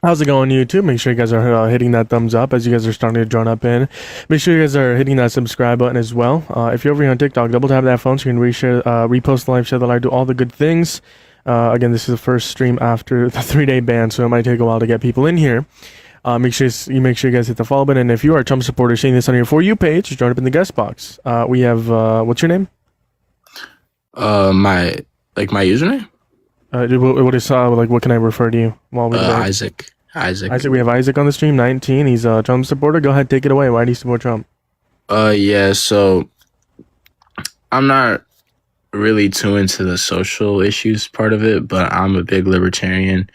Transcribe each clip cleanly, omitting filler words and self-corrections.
How's it going, YouTube? Make sure you guys are hitting that thumbs up as you guys are starting to join up in. Make sure you guys are hitting that subscribe button as well. If you're over here on TikTok, double tap that phone so you can reshare, repost the live, share the live, do all the good things. Again, this is the first stream after the 3-day ban, so it might take a while to get people in here. Make sure you guys hit the follow button. And if you are a Trump supporter seeing this on your For You page, just join up in the guest box. We have what's your name? My username. What can I refer to you while we're Isaac. We have Isaac on the stream. 19. He's a Trump supporter. Go ahead, take it away. Why do you support Trump? Yeah. So I'm not really too into the social issues part of it, but I'm a big libertarian.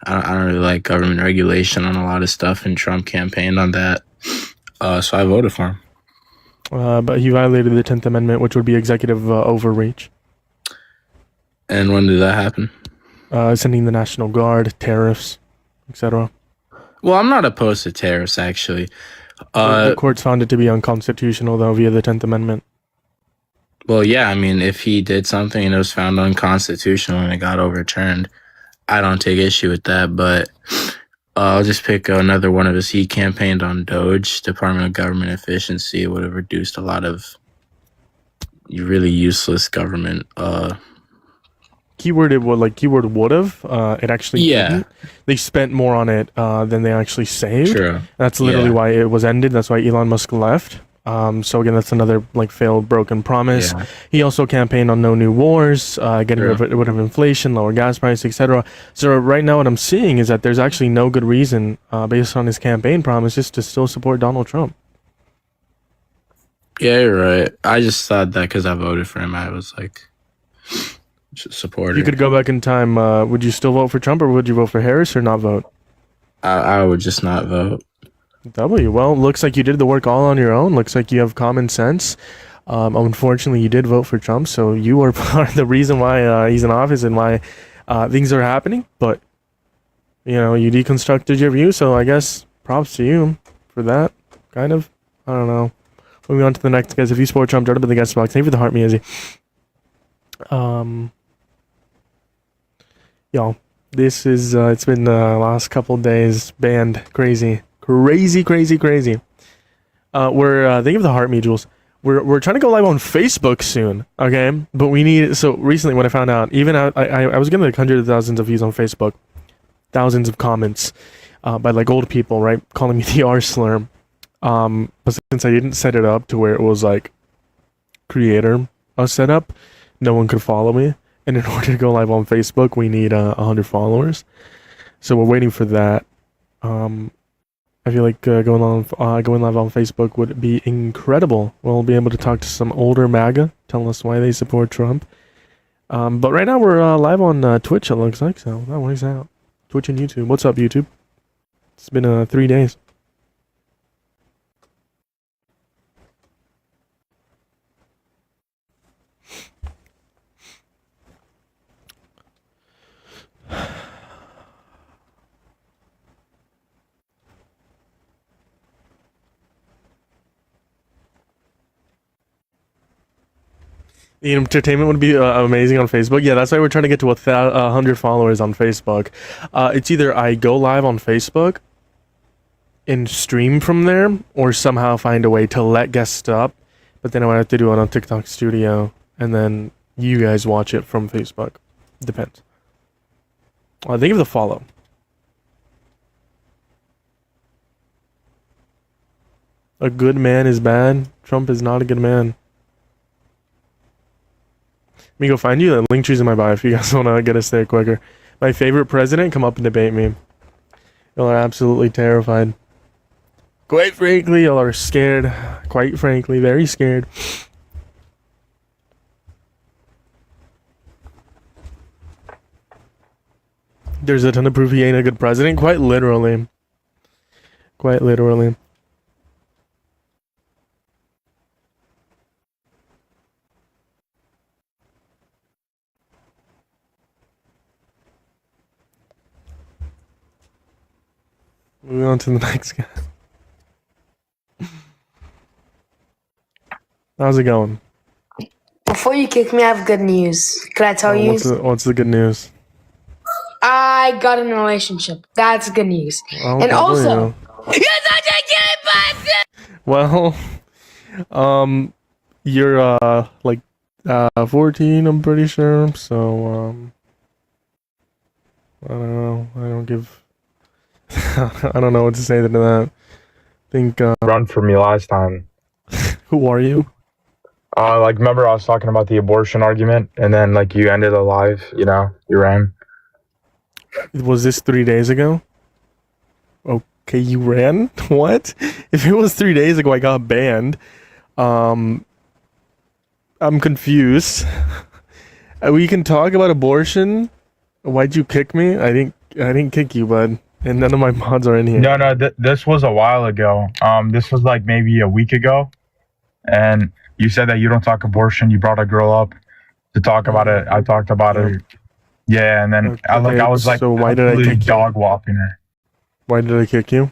I don't really like government regulation on a lot of stuff, and Trump campaigned on that. So I voted for him. But he violated the 10th Amendment, which would be executive overreach. And when did that happen? Sending the National Guard, tariffs, etc. Well, I'm not opposed to tariffs, actually. The courts found it to be unconstitutional, though, via the 10th Amendment. Well, yeah, I mean, if he did something and it was found unconstitutional and it got overturned, I don't take issue with that. But I'll just pick another one of his. He campaigned on Doge, Department of Government Efficiency. It would have reduced a lot of really useless government. Keyword would have. It actually didn't. They spent more on it than they actually saved. True. That's literally why it was ended. That's why Elon Musk left. So again, that's another failed, broken promise. Yeah. He also campaigned on no new wars, getting rid of inflation, lower gas prices, etc. So right now, what I'm seeing is that there's actually no good reason, based on his campaign promises, to still support Donald Trump. Yeah, you're right. I just thought that because I voted for him, I was like, support. If you could go back in time, would you still vote for Trump, or would you vote for Harris, or not vote? I would just not vote. Well, looks like you did the work all on your own. Looks like you have common sense. Unfortunately, you did vote for Trump, so you are part of the reason why he's in office and why things are happening. But, you deconstructed your view, so I guess props to you for that, kind of. I don't know. Moving on to the next, guys. If you support Trump, jump up in the guest box. Thank you for the heart, Miyazi. Y'all. This is, it's been the last couple days, banned, crazy. We're, thank you for the heart, me, Jules. We're trying to go live on Facebook soon, okay? But we need, so recently when I found out, even I was getting like hundreds of thousands of views on Facebook, thousands of comments, by old people, right? Calling me the R slur. But since I didn't set it up to where it was creator set up, no one could follow me. And in order to go live on Facebook, we need 100 followers. So we're waiting for that. I feel like going live on Facebook would be incredible. We'll be able to talk to some older MAGA, telling us why they support Trump. But right now we're live on Twitch, it looks like, so that works out. Twitch and YouTube. What's up, YouTube? It's been 3 days. The entertainment would be amazing on Facebook. Yeah, that's why we're trying to get to 100 followers on Facebook. It's either I go live on Facebook and stream from there, or somehow find a way to let guests up. But then I would have to do it on TikTok Studio, and then you guys watch it from Facebook. Depends. Thank you for the follow. A good man is bad. Trump is not a good man. Let me go find you. The link tree's in my bio if you guys want to get us there quicker. My favorite president, come up and debate me. Y'all are absolutely terrified. Quite frankly, y'all are scared. Quite frankly, very scared. There's a ton of proof he ain't a good president. Quite literally. Quite literally. Moving on to the next guy. How's it going? Before you kick me, I have good news. Can I tell you? What's the good news? I I got in a relationship. That's good news. Oh, And good for also, you. Well, you're like 14, I'm pretty sure. So I don't know. I don't give. I don't know what to say to that. I think. Run for me last time. Who are you? Like, remember I was talking about the abortion argument, and then like you ended alive. You know, you ran. Was this 3 days ago? Okay, you ran? What? If it was 3 days ago, I got banned. I'm confused. We can talk about abortion. Why'd you kick me? I didn't kick you, bud. And none of my mods are in here. No. This was a while ago. This was like maybe a week ago, and you said that you don't talk abortion. You brought a girl up to talk about it. I talked about it. Yeah, and then I was like, so why did I kick you? Dog walking her. Why did I kick you?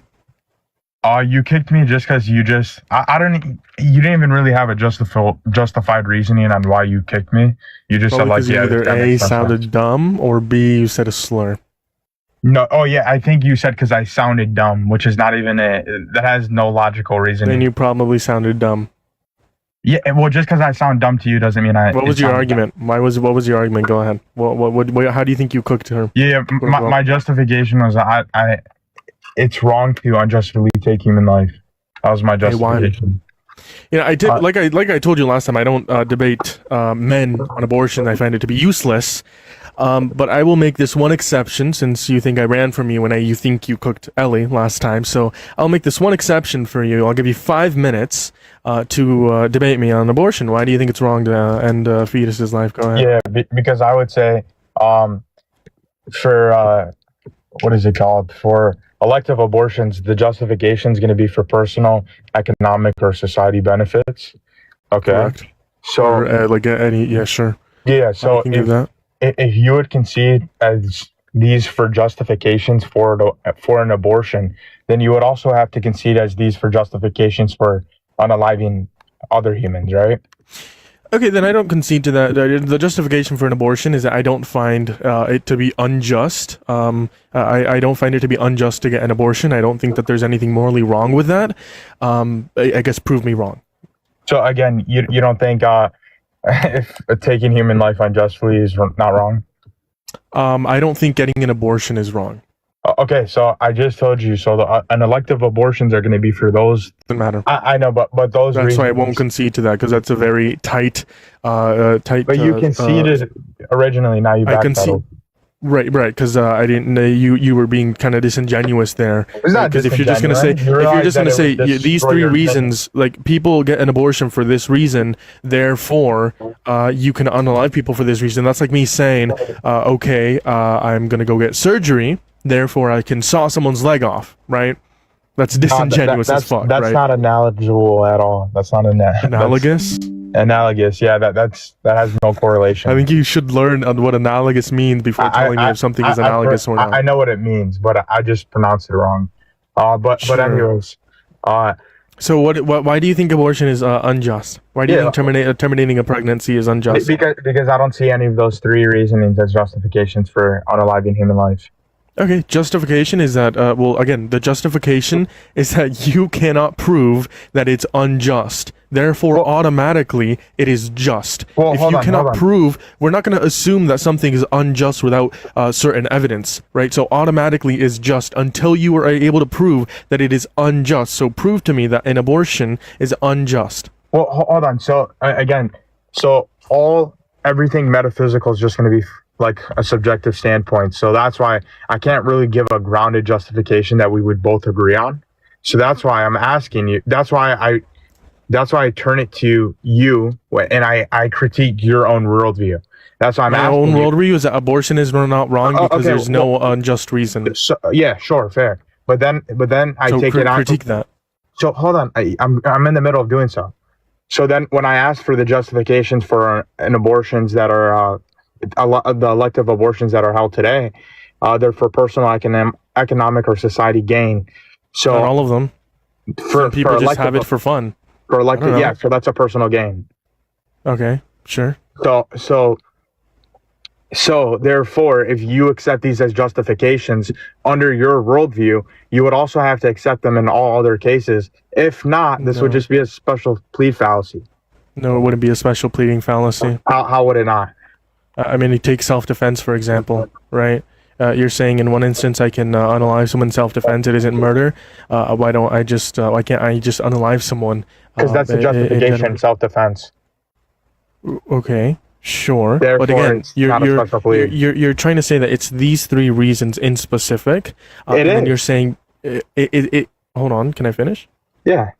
You kicked me just because you didn't even really have a justified reasoning on why you kicked me. You just said like, yeah, either A, sounded dumb, or B, you said a slur. No, oh yeah, I think you said because I sounded dumb, which is not even that has no logical reasoning. Then you probably sounded dumb. Yeah, well, just because I sound dumb to you doesn't mean I. What was your argument? What was your argument? Go ahead. What how do you think you cooked her? Yeah, my justification was it's wrong to unjustly take human life. That was my justification. You know, I did like I told you last time. I don't debate men on abortion. I find it to be useless. But I will make this one exception since you think I ran from you and you think you cooked Ellie last time. So I'll make this one exception for you. I'll give you 5 minutes to debate me on abortion. Why do you think it's wrong to end a fetus's life? Go ahead. Yeah, because I would say for what is it called? For elective abortions, the justification is going to be for personal, economic, or society benefits. Okay. Correct. So sure. Yeah. So I can give that. If you would concede as these for justifications for an abortion, then you would also have to concede as these for justifications for unaliving other humans, right? Okay, then I don't concede to that. The justification for an abortion is that I don't find it to be unjust. I don't find it to be unjust to get an abortion. I don't think that there's anything morally wrong with that. I guess prove me wrong. So again, you don't think if taking human life unjustly is not wrong? I don't think getting an abortion is wrong. Okay, so I just told you. So an elective abortions are going to be for those. Doesn't matter. I know, but those. That's reasons, why I won't concede to that because that's a very tight. But you conceded originally. Now you backpedaled. Right, because I didn't. You were being kind of disingenuous there. Because if you're just gonna say, these 3 reasons, like people get an abortion for this reason, therefore you can unalive people for this reason. That's like me saying, okay, I'm gonna go get surgery, therefore I can saw someone's leg off. Right? That's disingenuous as fuck. That's not analogical at all. That's not analogous. Analogous, yeah. That has no correlation. I think you should learn what analogous means before telling me if something is analogous or not. I know what it means, but I just pronounced it wrong. But anyways, so why do you think abortion is unjust? Why do you think terminating a pregnancy is unjust? Because I don't see any of those 3 reasonings as justifications for unaliving human life. Okay, justification is that, the justification is that you cannot prove that it's unjust. Therefore, automatically, it is just. If you cannot prove, we're not going to assume that something is unjust without certain evidence, right? So automatically is just until you are able to prove that it is unjust. So prove to me that an abortion is unjust. Well, hold on. So, everything metaphysical is just going to be like a subjective standpoint. So that's why I can't really give a grounded justification that we would both agree on. So that's why I'm asking you. That's why I turn it to you and I critique your own worldview. That's why I'm asking. My own worldview is that abortion is not wrong because there's no unjust reason. So, yeah, sure, fair. But then I take it on. Critique that. So hold on, I'm in the middle of doing so. So then when I ask for the justifications for an abortions that are the elective abortions that are held today, they're for personal, economic, or society gain. So not all of them. Some people just have it for fun. For elective, yeah. So that's a personal gain. Okay, sure. So So therefore, if you accept these as justifications under your worldview, you would also have to accept them in all other cases. If not, this would No. just be a special plea fallacy. No, it wouldn't be a special pleading fallacy. How would it not? I mean, you take self-defense, for example, right? You're saying in one instance I can unalive someone in self-defense. It isn't murder. Why can't I just unalive someone? Because that's a justification, self-defense. Okay, sure. Therefore, but again, it's not a special plea. you're trying to say that it's these three reasons in specific. It and is. you're saying it. Hold on, can I finish? Yeah.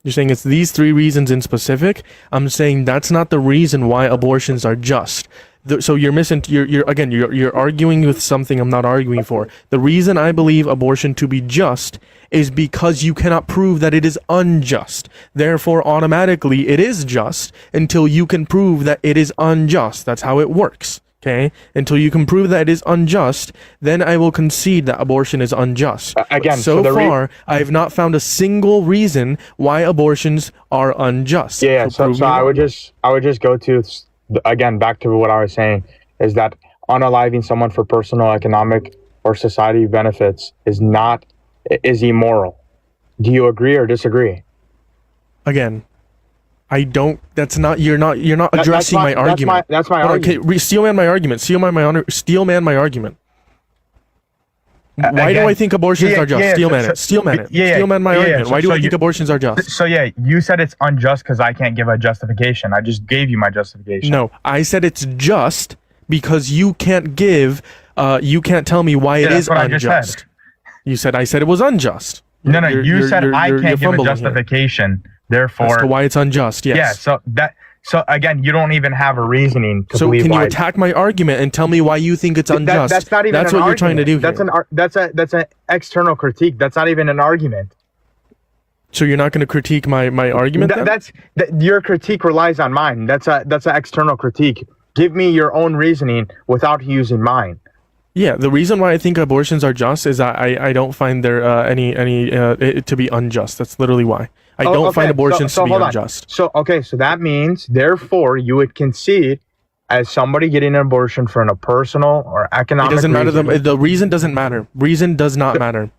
You're saying it's these three reasons in specific. I'm saying that's not the reason why abortions are just. So you're missing. You're arguing with something I'm not arguing for. The reason I believe abortion to be just is because you cannot prove that it is unjust. Therefore, automatically it is just until you can prove that it is unjust. That's how it works. Okay? Until you can prove that it is unjust, then I will concede that abortion is unjust. Again, But so so far, I have not found a single reason why abortions are unjust. Yeah. So prove me I would wrong. just go to, again, back to what I was saying, is that unaliving someone for personal, economic, or society benefits is immoral. Do you agree or disagree? Again, I don't. That's not. You're not addressing my argument. That's my Hold on, argument. okay, steelman my argument. Steelman my argument. Why do again, I think abortions are just? Steelman it. Steelman my argument. Why do I think abortions are just? So yeah, you said it's unjust because I can't give a justification. I just gave you my justification. No, I said it's just because you can't give. You can't tell me why it that's is what I just unjust. said. I said it was unjust. No, you said I you're can't give a fumbling here. justification. As Therefore, to why it's unjust. Yes. yeah. So again, you don't even have a reasoning to So believe can you why. attack my argument and tell me why you think it's unjust? That's not even. That's an what you're trying to do argument. here. That's an external critique. That's not even an argument. So you're not going to critique my argument then? Your critique relies on mine. That's an external critique. Give me your own reasoning without using mine. Yeah, the reason why I think abortions are just is I don't find there it to be unjust. That's literally why. I don't find abortions to be unjust. So that means, therefore, you would concede as somebody getting an abortion for a personal or economic It doesn't matter. reason. The reason doesn't matter. Reason does not matter.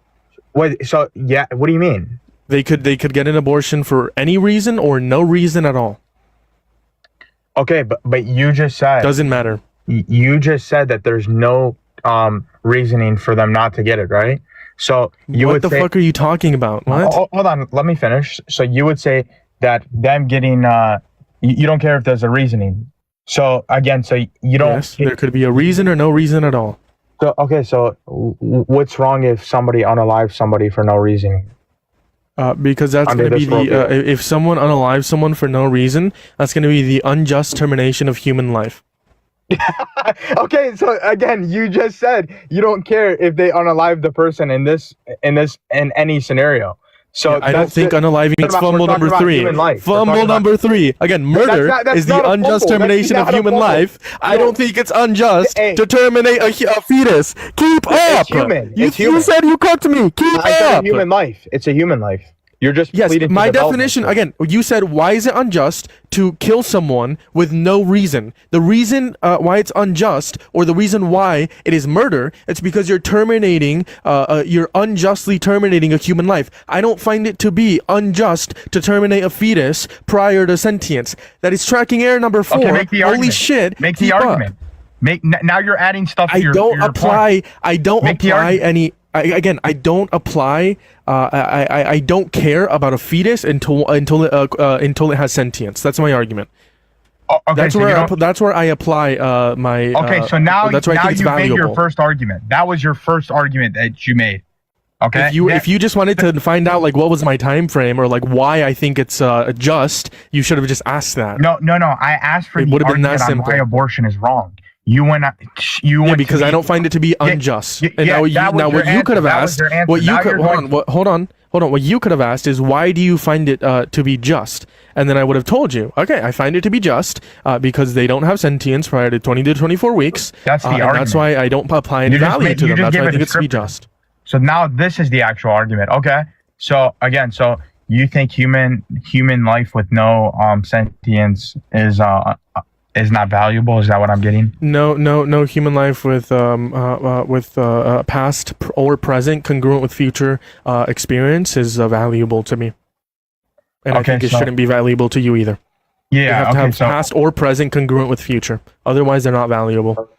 Wait, so yeah, what do you mean? They could get an abortion for any reason or no reason at all. Okay, but you just said Doesn't matter. you just said that there's no reasoning for them not to get it, right? So you What would the say, fuck are you talking about? What? Hold on, let me finish. So you would say that them getting you don't care if there's a reasoning. So again, so you don't. Yes, there could be a reason or no reason at all. So okay, so what's wrong if somebody unalives somebody for no reasoning? Because that's Under going to be this worldview. if someone unalives someone for no reason, that's going to be the unjust termination of human life. Okay, so again, you just said you don't care if they unalive the person in any scenario. So I don't think unaliving is fumble we're talking number about 3. human life. We're Fumble talking about- number 3. Again, murder that's is the not a unjust fumble. termination That's of not a human fumble. life. I don't think it's unjust Hey. to terminate a fetus. Keep up. human. You, It's human. you said you cooked me. Keep I said up. a human life. It's a human life. You're just Yes, pleading my for development. definition, again, you said, why is it unjust to kill someone with no reason? The reason why it's unjust, or the reason why it is murder, it's because you're you're unjustly terminating a human life. I don't find it to be unjust to terminate a fetus prior to sentience. That is tracking error number 4. Okay, make the Holy argument. shit. Make the keep up. argument. Now you're adding stuff to I your don't your apply. point. I don't Make the apply argument. any. I don't apply. I don't care about a fetus until it has sentience. That's my argument. Oh, okay, That's so where you don't- that's where I apply my. Okay, so now that's where I think it's you made valuable. your first argument. That was your first argument that you made. Okay. If you just wanted to find out like what was my time frame or like why I think it's just, you should have just asked that. No. I asked for It the would have been argument that on simple. why abortion is wrong. You went. Yeah, because I don't find it to be unjust. And now what you could have asked, what you could hold on. What you could have asked is, why do you find it to be just? And then I would have told you, okay, I find it to be just because they don't have sentience prior to 20 to 24 weeks. That's the and argument. that's why I don't apply any You just value made- to you them. just That's gave why I a think it's to be description. just. So now this is the actual argument. Okay. So again, so you think human life with no sentience is not valuable. Is that what I'm getting? No human life with past or present congruent with future experience is valuable to me, and I think it shouldn't be valuable to you either. Yeah, you have to have past or present congruent with future. Otherwise, they're not valuable.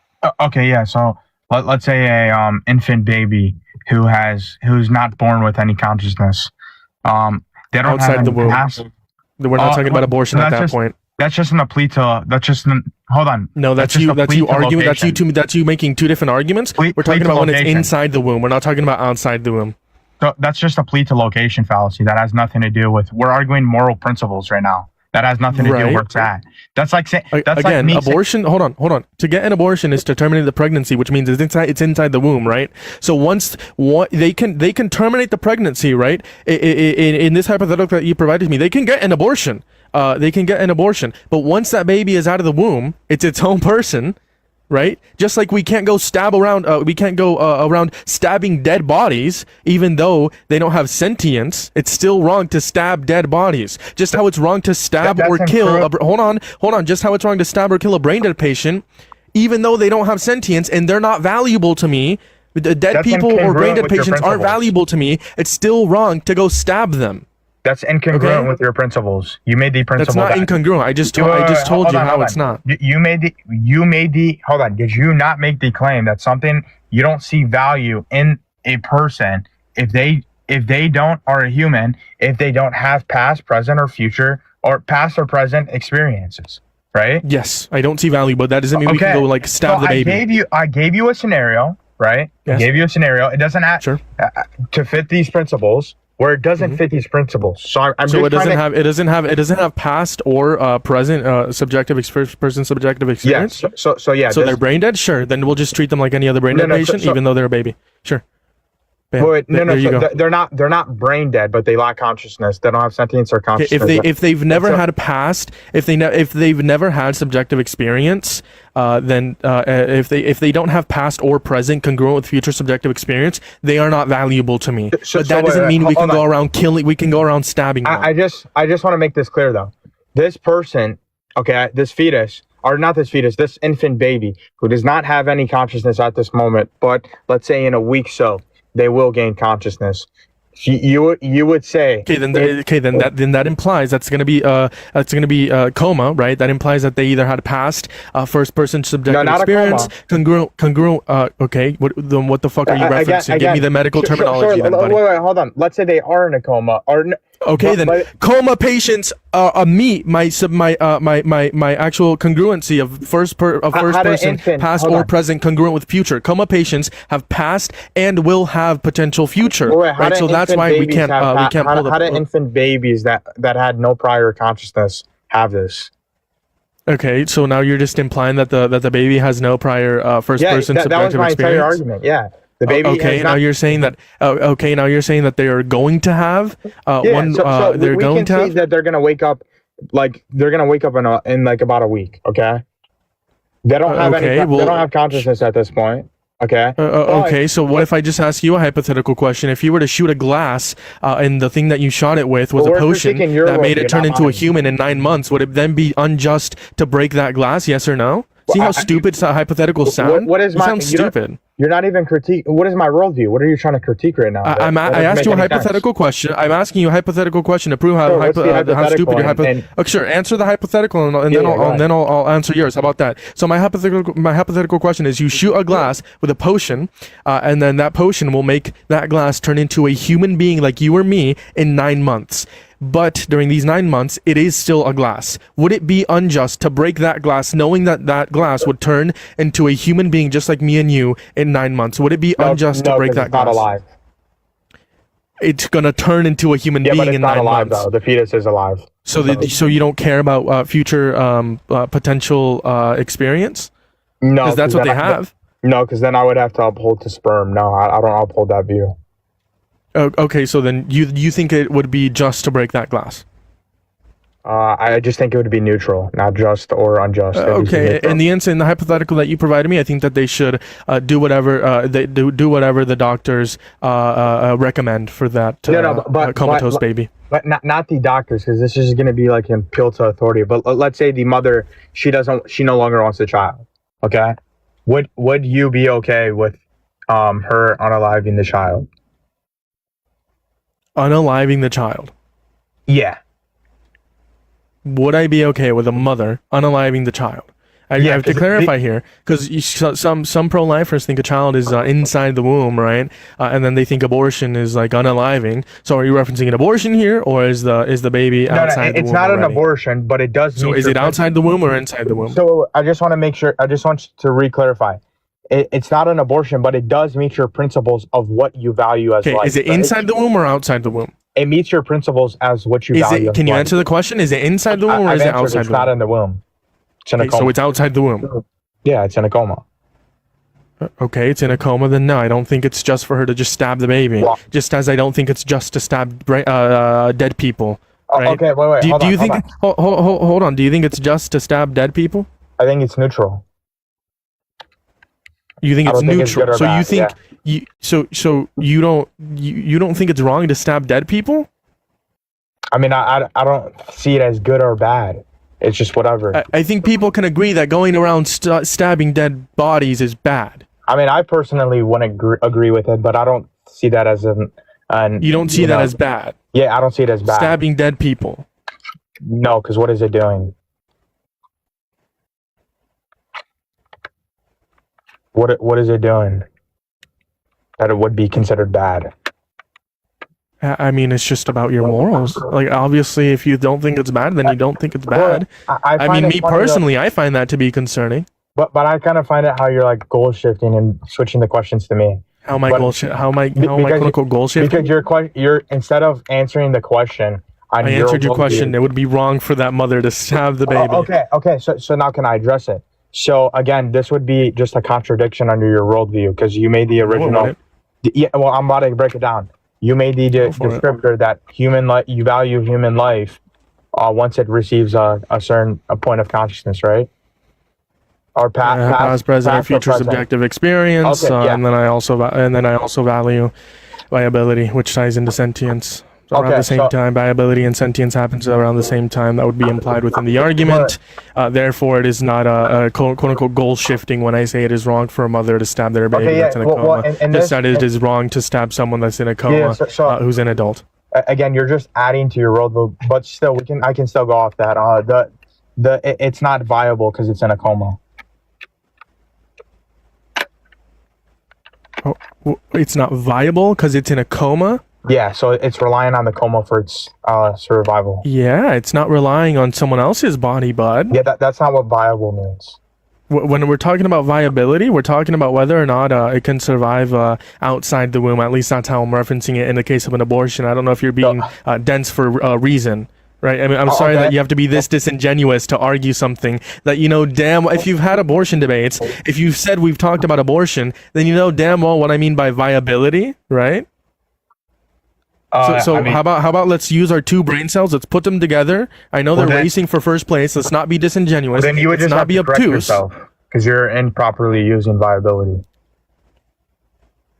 Okay, yeah. So let's say a infant baby who's not born with any consciousness. They don't outside have the womb. past. We're not talking about abortion at that point. That's just an plea to. That's just an. Hold on. No, that's you arguing. That's you making two different arguments. We're talking about when it's inside the womb. We're not talking about outside the womb. So that's just a plea to location fallacy. That has nothing to do with. We're arguing moral principles right now. That has nothing to do with where it's at. That's like saying. That's again, like abortion. Hold on. To get an abortion is to terminate the pregnancy, which means it's inside the womb, right? So once they can terminate the pregnancy, right? In this hypothetical that you provided me, they can get an abortion. But once that baby is out of the womb, it's its own person, right? Just like we can't go around stabbing dead bodies, even though they don't have sentience. It's still wrong to stab dead bodies. Just how it's wrong to stab or kill. Hold on. Just how it's wrong to stab or kill a brain dead patient, even though they don't have sentience and they're not valuable to me. The dead people or brain dead patients aren't valuable to me. It's still wrong to go stab them. That's incongruent with your principles. You made the principle. That's not incongruent. I just told you how it's not. You made the. Hold on. Did you not make the claim that something you don't see value in a person if they don't are a human if they don't have past, present, or future or past or present experiences, right? Yes, I don't see value, but that doesn't mean we can go like stab the baby. I gave you a scenario, right? Yes. I gave you a scenario. It doesn't have to fit these principles. Where it doesn't fit these principles, so it doesn't have past or present subjective person subjective experience. Yeah, So they're brain dead. Sure, then we'll just treat them like any other brain dead patient, even though they're a baby. Sure. Bam. They're not brain dead, but they lack consciousness. They don't have sentience or consciousness. If they've never had a past, if they've never had subjective experience, then if they don't have past or present congruent with future subjective experience, they are not valuable to me. But that doesn't mean we can go around killing. We can go around stabbing them. I just want to make this clear though. This person, this fetus. Or not this fetus, this infant baby who does not have any consciousness at this moment, but let's say in a week so, they will gain consciousness. You would say then that implies that's going to be coma, right? That implies that they either had past first person subjective experience congruent. Okay, what the fuck are you referencing? Give me the medical terminology. Then, buddy. Wait, hold on. Let's say they are in a coma or. Okay, then coma patients my actual congruency of first person past or present congruent with future. Coma patients have past and will have potential future. Right, so that's why we can't pull the. How do infant babies that had no prior consciousness have this? Okay, so now you're just implying that the baby has no prior first person subjective experience. That was my entire argument. Yeah. The baby now you're saying that. Now you're saying that they are going to have one. They're going to have that they're going to wake up, in like about a week. Okay, they don't have they don't have consciousness at this point. Okay. Okay. So what if I just ask you a hypothetical question? If you were to shoot a glass, and the thing that you shot it with was a potion that made it turn into a human in 9 months, would it then be unjust to break that glass? Yes or no? See how stupid hypotheticals sound? What is sounds stupid. You're not even critique. What is my worldview? What are you trying to critique right now? I asked you a hypothetical question. I'm asking you a hypothetical question to prove how stupid your hypothetical. Sure, answer the hypothetical, and then I'll answer yours. How about that? So my hypothetical question is: you shoot a glass with a potion, and then that potion will make that glass turn into a human being like you or me in 9 months. But during these 9 months, it is still a glass. Would it be unjust to break that glass, knowing that that glass would turn into a human being just like me and you in 9 months? Would it be unjust to break that glass? Not alive. It's gonna turn into a human being in 9 months. But it's not alive though. The fetus is alive. So you don't care about future potential experience? No, because that's what they have. No, because then I would have to uphold to sperm. No, I don't uphold that view. Okay, so then you think it would be just to break that glass? I just think it would be neutral, not just or unjust. Okay, in the hypothetical that you provided me, I think that they should do whatever do whatever the doctors recommend for that comatose baby. but not the doctors, because this is going to be like an appeal to authority. But let's say the mother, she no longer wants the child. Okay, would you be okay with her unaliving the child? Unaliving the child. Yeah. Would I be okay with a mother unaliving the child? I have to clarify here, because some pro-lifers think a child is inside the womb, right? And then they think abortion is like unaliving. So are you referencing an abortion here, or is the baby outside the womb? It's not already? an abortion, but it does. So is it outside the womb or inside the womb? So I just want to make sure. I just want to re-clarify. It's not an abortion, but it does meet your principles of what you value as life. Is it inside the womb or outside the womb? It meets your principles as what you value. Can you answer the question? Is it inside the womb or is it outside the womb? It's not in the womb. It's in a coma. So it's outside the womb. Yeah, it's in a coma. Okay, it's in a coma. Then no, I don't think it's just for her to just stab the baby. Well, just as I don't think it's just to stab dead people. Right? Okay, wait. Do you think? Hold on. Do you think it's just to stab dead people? I think it's neutral. You think it's neutral? So bad, you think you don't think it's wrong to stab dead people? I mean, I don't see it as good or bad. It's just whatever. I think people can agree that going around stabbing dead bodies is bad. I mean, I personally wouldn't agree with it, but I don't see that as an you don't see that as bad? Yeah, I don't see it as bad. Stabbing dead people? No, because what is it doing? What is it doing that it would be considered bad? I mean, it's just about your morals. Like, obviously, if you don't think it's bad, then you don't think it's bad. I mean, me personally, I find that to be concerning. But I kind of find it how you're like goal shifting and switching the questions to me. How am I quote unquote goal shifting? Because you're instead of answering the question, I answered your question. It would be wrong for that mother to stab the baby. Okay. So now can I address it? So again, this would be just a contradiction under your worldview because you made the original. Yeah, well, I'm about to break it down. You made the descriptor that you value human life once it receives a point of consciousness, right? Or past, present, or future subjective experience, and then I also value viability, which ties into sentience. So around the same time, viability and sentience happens around the same time. That would be implied within the argument. Therefore, it is not a quote unquote goal shifting when I say it is wrong for a mother to stab their baby that's in a coma. Just that it is wrong to stab someone that's in a coma who's an adult. Again, you're just adding to your worldview, but still, I can still go off that. It's not viable because it's in a coma. Oh, it's not viable because it's in a coma? Yeah, so it's relying on the coma for its survival. Yeah, it's not relying on someone else's body, bud. Yeah, that's not what viable means. When we're talking about viability, we're talking about whether or not it can survive outside the womb. At least that's how I'm referencing it in the case of an abortion. I don't know if you're being dense for a reason. Right. I mean, I'm sorry that you have to be this disingenuous to argue something that you know damn. If you've had abortion debates, if you've said we've talked about abortion, then you know damn well what I mean by viability, right? So how about let's use our two brain cells. Let's put them together. I know they're racing for first place. Let's not be disingenuous. Then you would just not be obtuse because you're improperly using viability.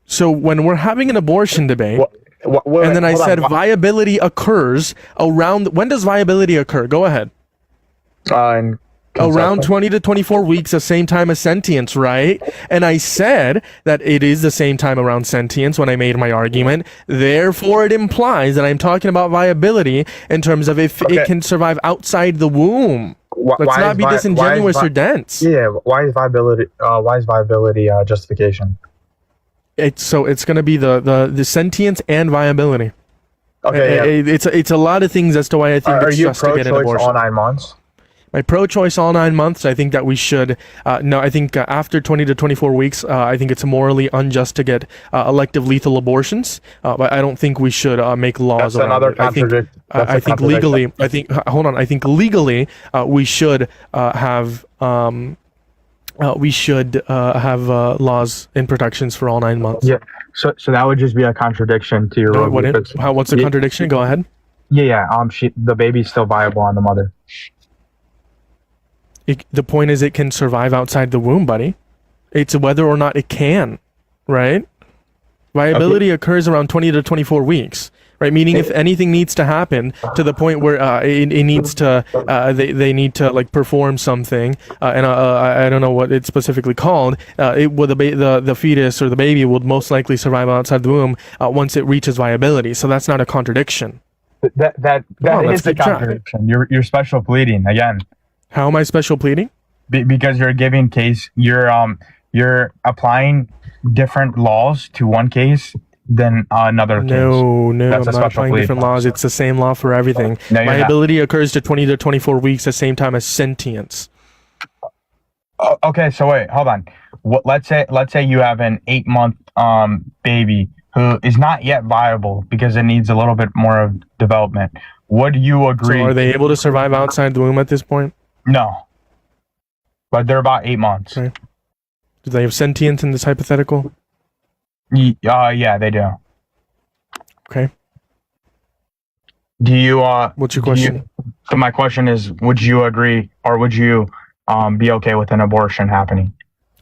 So when we're having an abortion debate. And then I said viability occurs around. When does viability occur? Go ahead. Around 20 to 24 weeks, the same time as sentience, right? And I said that it is the same time around sentience when I made my argument. Therefore, it implies that I'm talking about viability in terms of if it can survive outside the womb. Let's not be disingenuous or dense. Yeah. Why is viability? Justification? It's going to be the sentience and viability. Okay, yeah. It's a lot of things as to why I think it's just to get an abortion. All 9 months? My pro-choice all 9 months. I think that we should. No, I think after 20 to 24 weeks, I think it's morally unjust to get elective lethal abortions. But I don't think we should make laws around it. I think legally. I think legally we should have. We should have laws and protections for all 9 months. Yeah. So that would just be a contradiction to your. What's the contradiction? Go ahead. Yeah. The baby's still viable on the mother. The point is, it can survive outside the womb, buddy. It's whether or not it can, right? Viability occurs around 20 to 24 weeks. right? Meaning, if anything needs to happen to the point where it needs to, they need to like perform something, and I don't know what it's specifically called. It will the fetus or the baby will most likely survive outside the womb once it reaches viability. So that's not a contradiction. That is a contradiction. You're special pleading again. How am I special pleading? Because you're giving case. You're applying different laws to one case than another case. No, That's I'm not applying different laws. It's the same law for everything. No, viability occurs to 20 to 24 weeks, the same time as sentience. Okay, so wait, hold on. Let's say you have an 8-month baby who is not yet viable because it needs a little bit more of development. Would you agree? So are they able to survive outside the womb at this point? No, but they're about 8 months. Okay. Do they have sentience in this hypothetical? Yeah, they do. Okay. Do you What's your question? So my question is, would you agree or would you be okay with an abortion happening?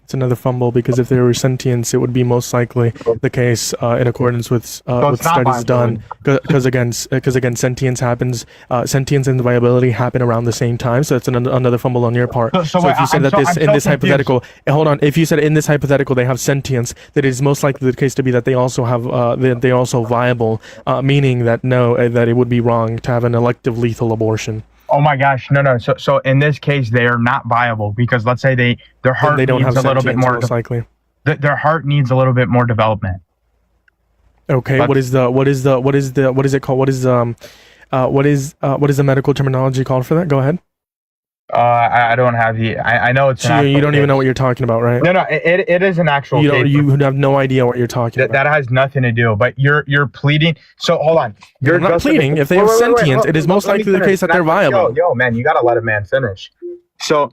It's another fumble, because if there were sentience, it would be most likely the case in accordance with studies done. Because again, sentience happens. Sentience and viability happen around the same time. So it's another fumble on your part. So if you said that in this hypothetical, hold on. If you said in this hypothetical they have sentience, that it is most likely the case to be that they also have they also viable, meaning that that it would be wrong to have an elective lethal abortion. Oh my gosh, no. So in this case, they are not viable because let's say their heart they don't needs have a little bit more. Most likely, their heart needs a little bit more development. Okay, what is it called? What is the medical terminology called for that? Go ahead. I don't have I know it's. So you don't even know what you're talking about, right? No, it is an actual. You have no idea what you're talking about. That has nothing to do. But you're pleading. So hold on. You're not pleading. If they have sentience, it is most likely the case that they're viable. Yo, man, you gotta let a man finish. So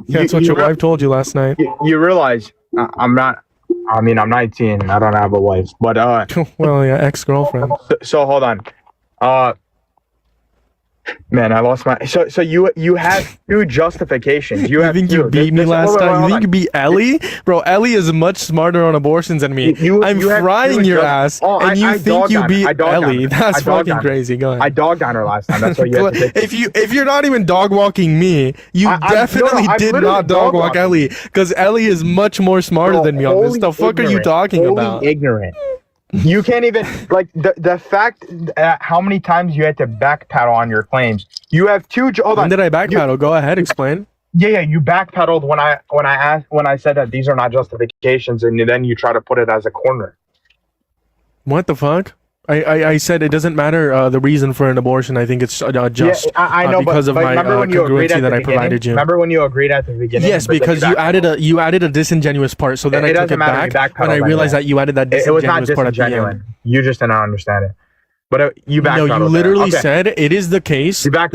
that's what your wife told you last night. You realize I'm not. I mean, I'm 19. I don't have a wife, but well, yeah, ex-girlfriend. So hold on. Man, I lost my. So you have two justifications. You think you beat me last time? You think you beat Ellie? Bro, Ellie is much smarter on abortions than me. I'm frying your ass, and you think you beat Ellie? That's fucking crazy. Go ahead. I dogged on her last time. That's what you had to say. If you're not even dog walking me, you definitely did not dog walk Ellie, because Ellie is much more smarter than me on this. The fuck are you talking about? Ignorant. You can't even like the fact how many times you had to backpedal on your claims. You have two. Hold on. When did I backpedal? Go ahead, explain. Yeah. You backpedaled when I said that these are not justifications, and then you try to put it as a corner. What the fuck? I said it doesn't matter the reason for an abortion. I think it's just I know, because of my congruency that I provided you. Remember when you agreed at the beginning? Yes, because you added a disingenuous part. So then I took it back, and I realized that you added that disingenuous part at the end. You just didn't understand it. But you backpedaled. No, you literally said it is the case that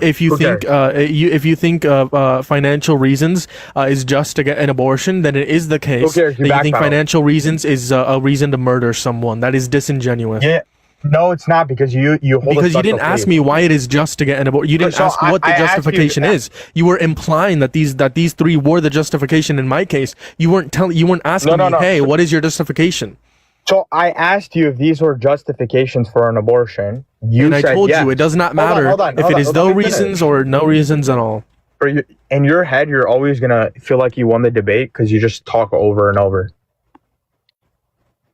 if you think financial reasons is just to get an abortion, then it is the case that you think financial reasons is a reason to murder someone. That is disingenuous. Yeah. No, it's not, because you because you didn't ask me why it is just to get an abortion. You didn't ask what the justification is. You were implying that these three were the justification in my case. You weren't asking me, hey, what is your justification? So I asked you if these were justifications for an abortion. I told you it does not matter if it is no reasons or no reasons at all. In your head, you're always gonna feel like you won the debate because you just talk over and over.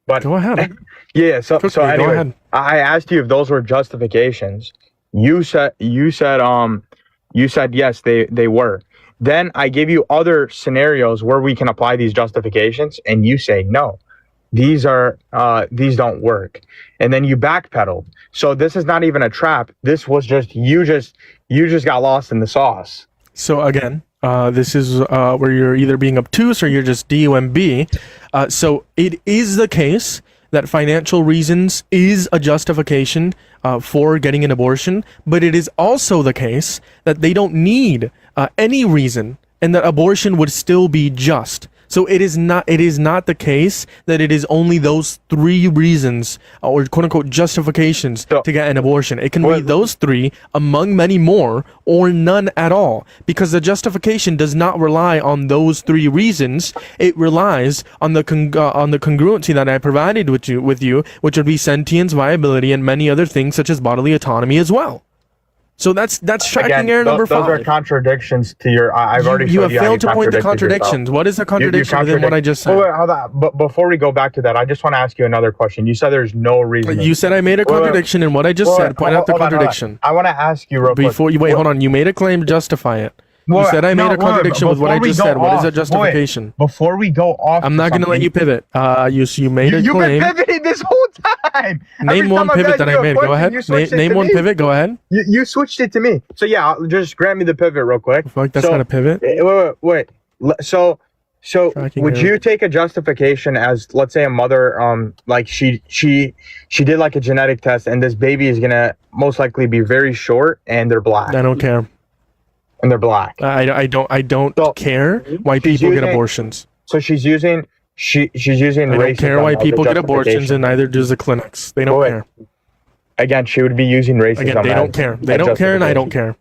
But go ahead. Yeah. So anyway, I asked you if those were justifications. You said yes, they were. Then I give you other scenarios where we can apply these justifications, and you say no. These don't work, and then you backpedal. So this is not even a trap. This was just you just got lost in the sauce. So again, this is where you're either being obtuse or you're just DUMB. So it is the case that financial reasons is a justification for getting an abortion, but it is also the case that they don't need any reason, and that abortion would still be just. So it is not the case that it is only those 3 reasons or quote unquote justifications So- to get an abortion. It can be Well- those 3 among many more or none at all, because the justification does not rely on those 3 reasons. It relies on the congruency that I provided with you, which would be sentience, viability, and many other things such as bodily autonomy as well. So that's tracking Again, error number 5. those are contradictions to your. I've already You showed have you how failed to point the contradicted yourself. contradictions. What is the You contradiction within what I just said? Wait, hold on. But before we go back to that, I just want to ask you another question. You said there's no reason. You said I made a contradiction in what I just said. Point out the contradiction. I want to ask you real quick. Before you wait, hold on. You made a claim. Justify it. You said I made a contradiction with what I just said. What is that justification? Before we go off, I'm not going to let you pivot. You made a You've claim. been pivoting this whole time. Name one pivot that I made. Go ahead. Name one pivot. Go ahead. You switched it to me. So yeah, just grant me the pivot real quick. I feel like that's So- not a pivot. Wait. So Tracking would error. you take a justification as, let's say, a mother, like she did like a genetic test, and this baby is gonna most likely be very short, and they're black, I don't care. and they're black. I don't So, care why she's people get using- abortions. So she's using I don't care why people get abortions, and neither does the clinics. They don't Wait. care. Again, she would be using racism. Again, they don't care. They don't care, and I don't care.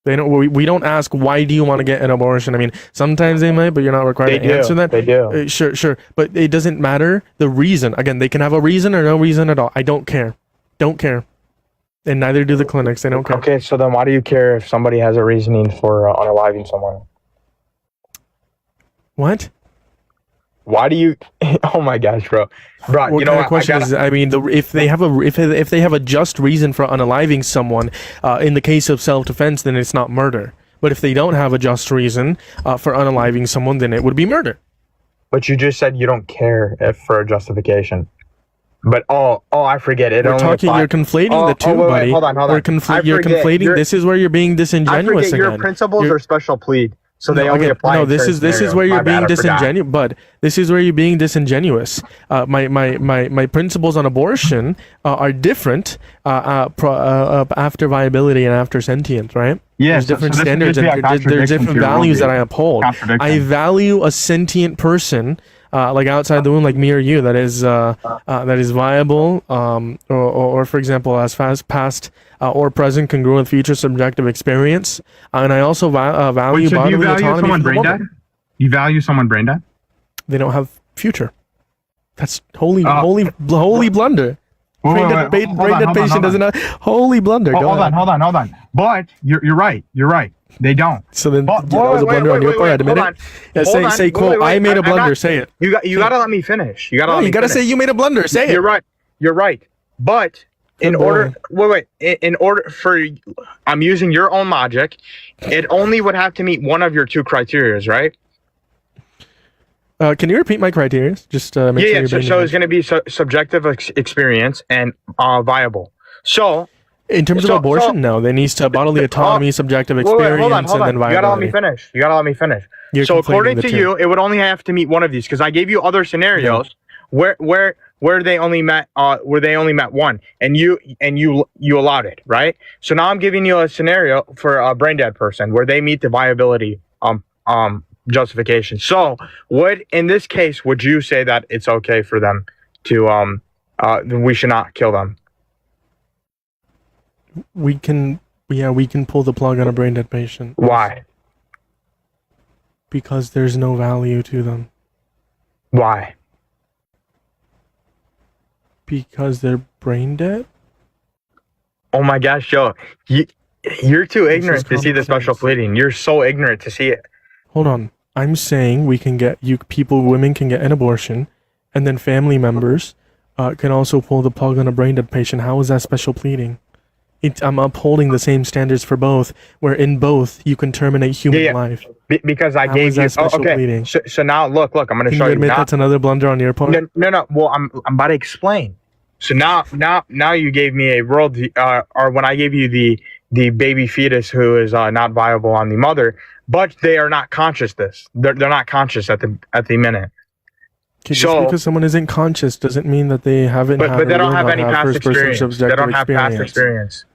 They don't. We don't ask why do you want to get an abortion. I mean, sometimes they might, but you're not required They to answer do. that. They do. Sure, but it doesn't matter the reason. Again, they can have a reason or no reason at all. I don't care. Don't care, and neither do the clinics. They don't care. Okay, so then why do you care if somebody has a reasoning for unaliving someone? What? Why do you? Oh my gosh, bro. What You know kind what? of question is? I mean, if they have a just reason for unaliving someone, in the case of self-defense, then it's not murder. But if they don't have a just reason for unaliving someone, then it would be murder. But you just said you don't care if for a justification. But I forget it. We're only talking. applies- You're conflating the two, wait, buddy. hold on. You're I forget. conflating. This is where you're being I disingenuous forget your again. principles You're- are special plead, so they No, only again, apply. no, in this certain is scenarios. where you're My bad, being I forgot. disingenuous. But this is where you're being disingenuous. My principles on abortion are different after viability and after sentience, right? Yes, There's different so this would standards just be and a there's contradiction different to your values that worldview. I uphold. Contradiction. I value a sentient person, like outside the womb, like me or you, that is viable, or for example, as fast past or present congruent future subjective experience, and I also value Wait, so do bodily you value autonomy. someone for the brain woman. dead? You value someone brain dead? They don't have future. That's holy Oh. blunder. Wait, Brain wait, dead wait, hold on, patient doesn't have holy blunder. Go Hold ahead. on. But you're right. You're right. They don't. So then But- that was a blunder on your part. Admit hold it. on. Yeah, Hold on. say Wait, quote. wait, I made a I'm blunder. not- Say it. You gotta let me finish. You gotta No, let me you gotta finish. say you made a blunder. Say You're it. right. You're right. But in Good boy. order, in order for, I'm using your own logic. It only would have to meet one of your 2 criterias, right? Can you repeat my criteria? Just make sure Yeah. you're So bringing it's going to be subjective experience and viable. So in terms of so- abortion, no. There needs to bodily autonomy, subjective wait, experience, hold on. and then You gotta let me viability. finish. You're So conflating according the to two. you, it would only have to meet one of these because I gave you other scenarios where they only met one, and you allowed it, right? So now I'm giving you a scenario for a brain dead person where they meet the viability justification. So in this case would you say that it's okay for them to we should not kill them? we can pull the plug on a brain dead patient. Why? Because there's no value to them. Why? Because they're brain dead. Oh my gosh, Joe, you're too ignorant to see the common special sense. pleading. You're so ignorant to see it. Hold on. I'm saying women can get an abortion, and then family members can also pull the plug on a brain dead patient. How is that special pleading? I'm upholding the same standards for both, where in both you can terminate human life. Because I How gave is you. that special okay. pleading? So now look. I'm going to Can show you you. admit Now, that's another blunder on your part? no. Well, I'm about to explain. So now you gave me a world, or when I gave you the baby fetus who is not viable on the mother, but they are not conscious. They're not conscious at the minute. Okay, So- just because someone isn't conscious doesn't mean that they haven't had But they or don't will have not any past first-person experience. They subjective don't have past experience.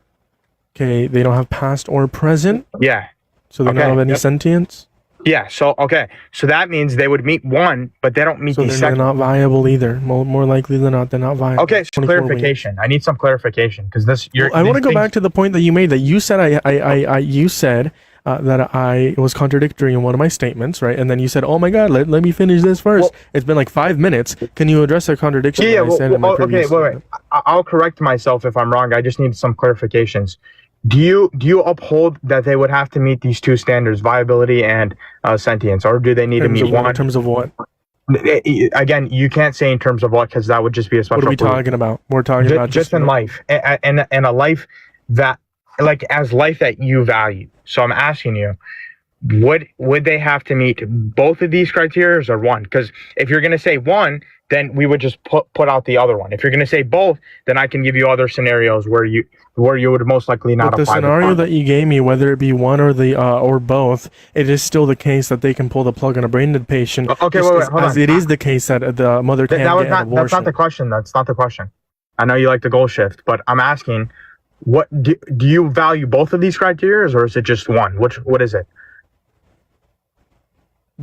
Okay, they don't have past or present, Yeah. so they Okay, don't have any yep. sentience. Yeah. So okay. So that means they would meet one, but they don't meet So the they're second. not viable either. More likely than not, they're not viable. Okay. So 24 weeks. clarification. I need some clarification because this. I want to go back to the point that you made, that you said you said that I was contradictory in one of my statements, right? And then you said, "Oh my God, let me finish this first." Well, it's been like 5 minutes. Can you address that contradiction? Yeah. that I said in my Okay. previous Wait. statement? I'll correct myself if I'm wrong. I just need some clarifications. Do you uphold that they would have to meet these two standards, viability and sentience, or do they need to meet one? In terms of what? Again, you can't say in terms of what, because that would just be a special. What are we talking about? We're talking about just in life, and a life that, like, as life that you value. So I'm asking you, would they have to meet both of these criteria or one? Because if you're going to say one, then we would just put out the other one. If you're going to say both, then I can give you other scenarios where you would most likely not But apply. the scenario that you gave me, whether it be one or the or both, it is still the case that they can pull the plug on a brain dead patient. Okay, just wait, hold as on. it is the case that the mother can't get an abortion. That's not the question. That's not the question. I know you like the goal shift, but I'm asking, what do you value both of these criteria, or is it just one? What is it?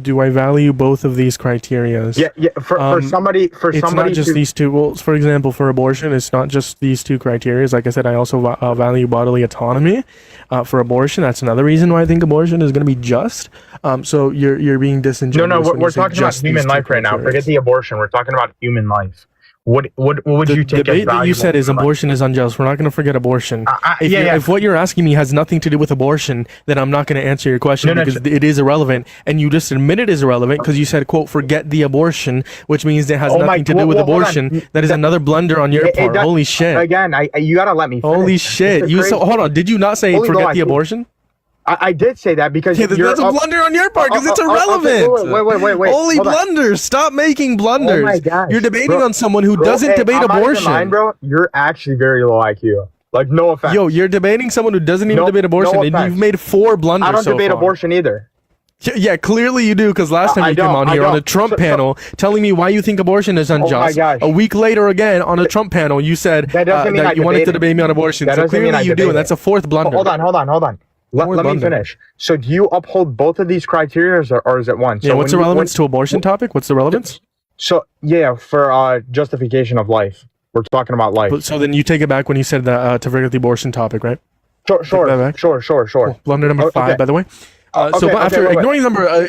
Do I value both of these criterias? Yeah. For somebody, it's not just these two. Well, for example, for abortion, it's not just these two criterias. Like I said, I also value bodily autonomy. For abortion, that's another reason why I think abortion is going to be just. So you're being disingenuous. No, we're talking about human life right now. Forget the abortion. We're talking about human life. What would you take? The debate that you said is abortion is unjust. We're not going to forget abortion. If what you're asking me has nothing to do with abortion, then I'm not going to answer your question because it is irrelevant, and you just admitted it's irrelevant because you said, "quote forget the abortion," which means it has nothing to do with abortion. That is another blunder on your part. Holy shit! Again, you gotta let me finish. Holy shit! Hold on. Did you not say forget the abortion? I did say that because that's a blunder on your part because it's irrelevant. Wait. Holy blunders! Stop making blunders. Oh my gosh. You're debating on someone who doesn't debate abortion. Lying, bro. You're actually very low IQ. Like, no offense. Yo, you're debating someone who doesn't even debate abortion, and you've made 4 blunders. I don't debate abortion either. Yeah, clearly you do, because last time you came on here on a Trump panel telling me why you think abortion is unjust. Oh my gosh. A week later again on a Trump panel, you said that you wanted to debate me on abortion. So clearly you do, and that's a 4th blunder. Hold on. Let me finish. So do you uphold both of these criteria, or is it one? So yeah, what's the relevance to abortion topic? What's the relevance? So, yeah, for justification of life. We're talking about life. So then you take it back when you said that to forget the abortion topic, right? Sure. Cool. Blunder number 5, by the way.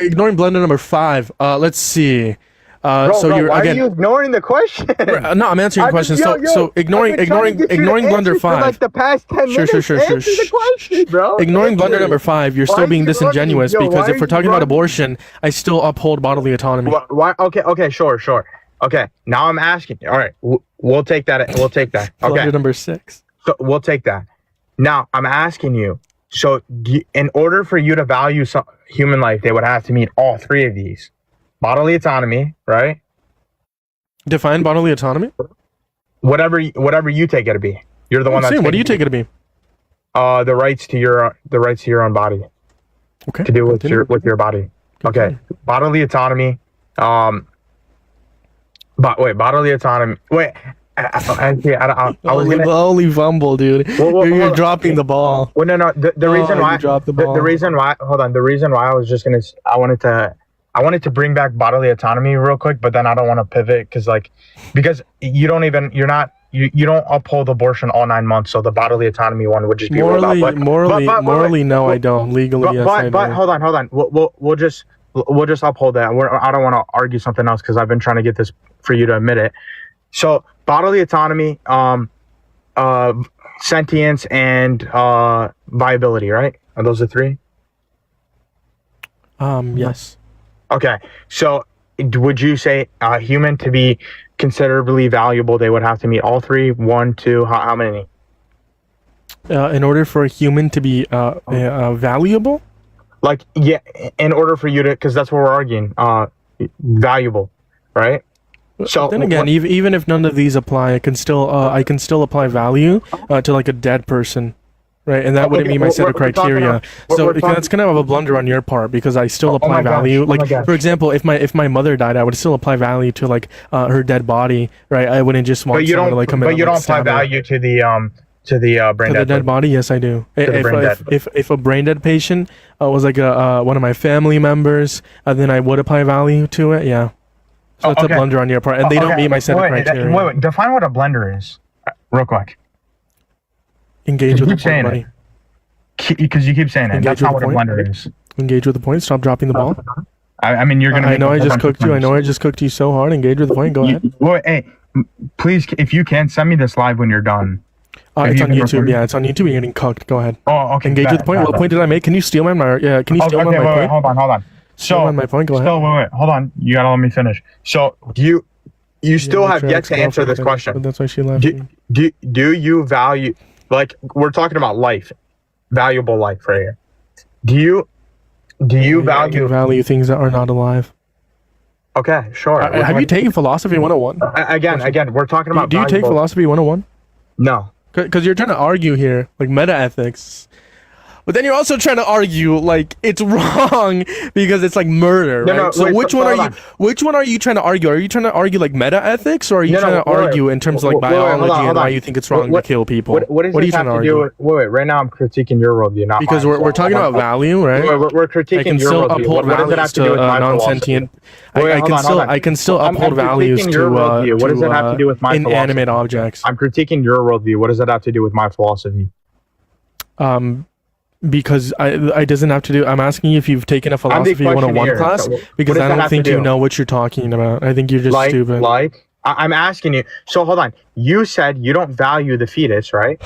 Ignoring blunder number 5, let's see. Are you ignoring the question? No, I'm answering questions. So ignoring blunder 5. For like the past 10 minutes. Answer the question, bro. Ignoring blunder number 5, you're still being disingenuous because if we're talking about abortion, I still uphold bodily autonomy. Why? Okay, sure. Okay, now I'm asking you. All right, we'll take that. Okay. Blunder number 6. So we'll take that. Now I'm asking you. So in order for you to value human life, they would have to meet all 3 of these. Bodily autonomy, right? Define bodily autonomy. Whatever you take it to be. You're the one that's. What do you take it to be? The rights to your own body. Okay. To do with your body. Okay. Bodily autonomy. Bodily autonomy. Wait. I was gonna. Holy fumble, dude. You're dropping the ball. Well, no. The reason why. Dropped the ball. The reason why. Hold on. The reason why I wanted to bring back bodily autonomy real quick, but then I don't want to pivot because you don't uphold abortion all 9 months, so the bodily autonomy one would just be morally, no, I don't. Legally, yes, I do. But hold on. We'll just uphold that. I don't want to argue something else because I've been trying to get this for you to admit it. So bodily autonomy, sentience, and viability, right? Are those the 3? Yes. Okay, so would you say a human to be considerably valuable, they would have to meet all 3? 1, 2, how many? In order for a human to be valuable? In order for you to, because that's what we're arguing, valuable, right? So then again, even if none of these apply, I can still apply value to like a dead person. Right, and that wouldn't be my set of criteria. So that's kind of a blunder on your part because I still apply value. For example, if my mother died, I would still apply value to like her dead body. Right, I wouldn't just want someone to like come in. But you don't apply value to to the brain To the dead dead body? Yes, I do. the brain dead. If a brain dead patient was like a one of my family members, then I would apply value to it. Yeah. So that's okay. a blunder on your part, and they don't meet my set of criteria. Wait, define what a blender is, real quick. Engage with the keep saying point, buddy. Because you keep saying it. Engage That's not with what a the point. blender is. Engage with the point. Stop dropping the ball. I mean, you're gonna. I make know a I whole just bunch cooked of you. I know I points. just cooked you so hard. Engage with the point. Go ahead. Wait, hey, please, if you can, send me this live when you're done. It's on YouTube. recording? Yeah, it's on YouTube. You're getting cooked. Go ahead. Oh, okay. Engage with the point. What point did I make? Can you steal my yeah? Can you steal my wait, point? hold on. Steal So, my point. Go ahead. wait, hold on. You gotta let me finish. So, you still Yeah, have sure, yet to answer this question. That's why she left. Do you value, like, we're talking about life, valuable life right here. Do you I can value things that are not alive. Okay, sure. Have you taken philosophy 101? Again, we're talking about. Do you take valuable- philosophy 101? No. Because you're trying to argue here, like meta ethics. But then you're also trying to argue like it's wrong because it's like murder, right? No, so wait, which one are you trying to argue? Are you trying to argue like meta ethics, or are you trying to argue in terms of like biology hold and why on. you think it's wrong to kill people? What are you trying to argue? Wait, right now I'm critiquing your worldview, not Because mine. we're talking about value, right? We're critiquing I can your still worldview. uphold What does it have values to do with to my non-sentient. philosophy? I can still I'm uphold values critiquing your worldview. What does that have to do with my inanimate philosophy? objects. I'm critiquing your worldview. What does that have to do with my philosophy? Because I doesn't have to do. I'm asking you if you've taken a philosophy 101 class, So because what I does that don't have think to you do? know what you're talking about. I think you're just stupid. I'm asking you. So hold on. You said you don't value the fetus, right?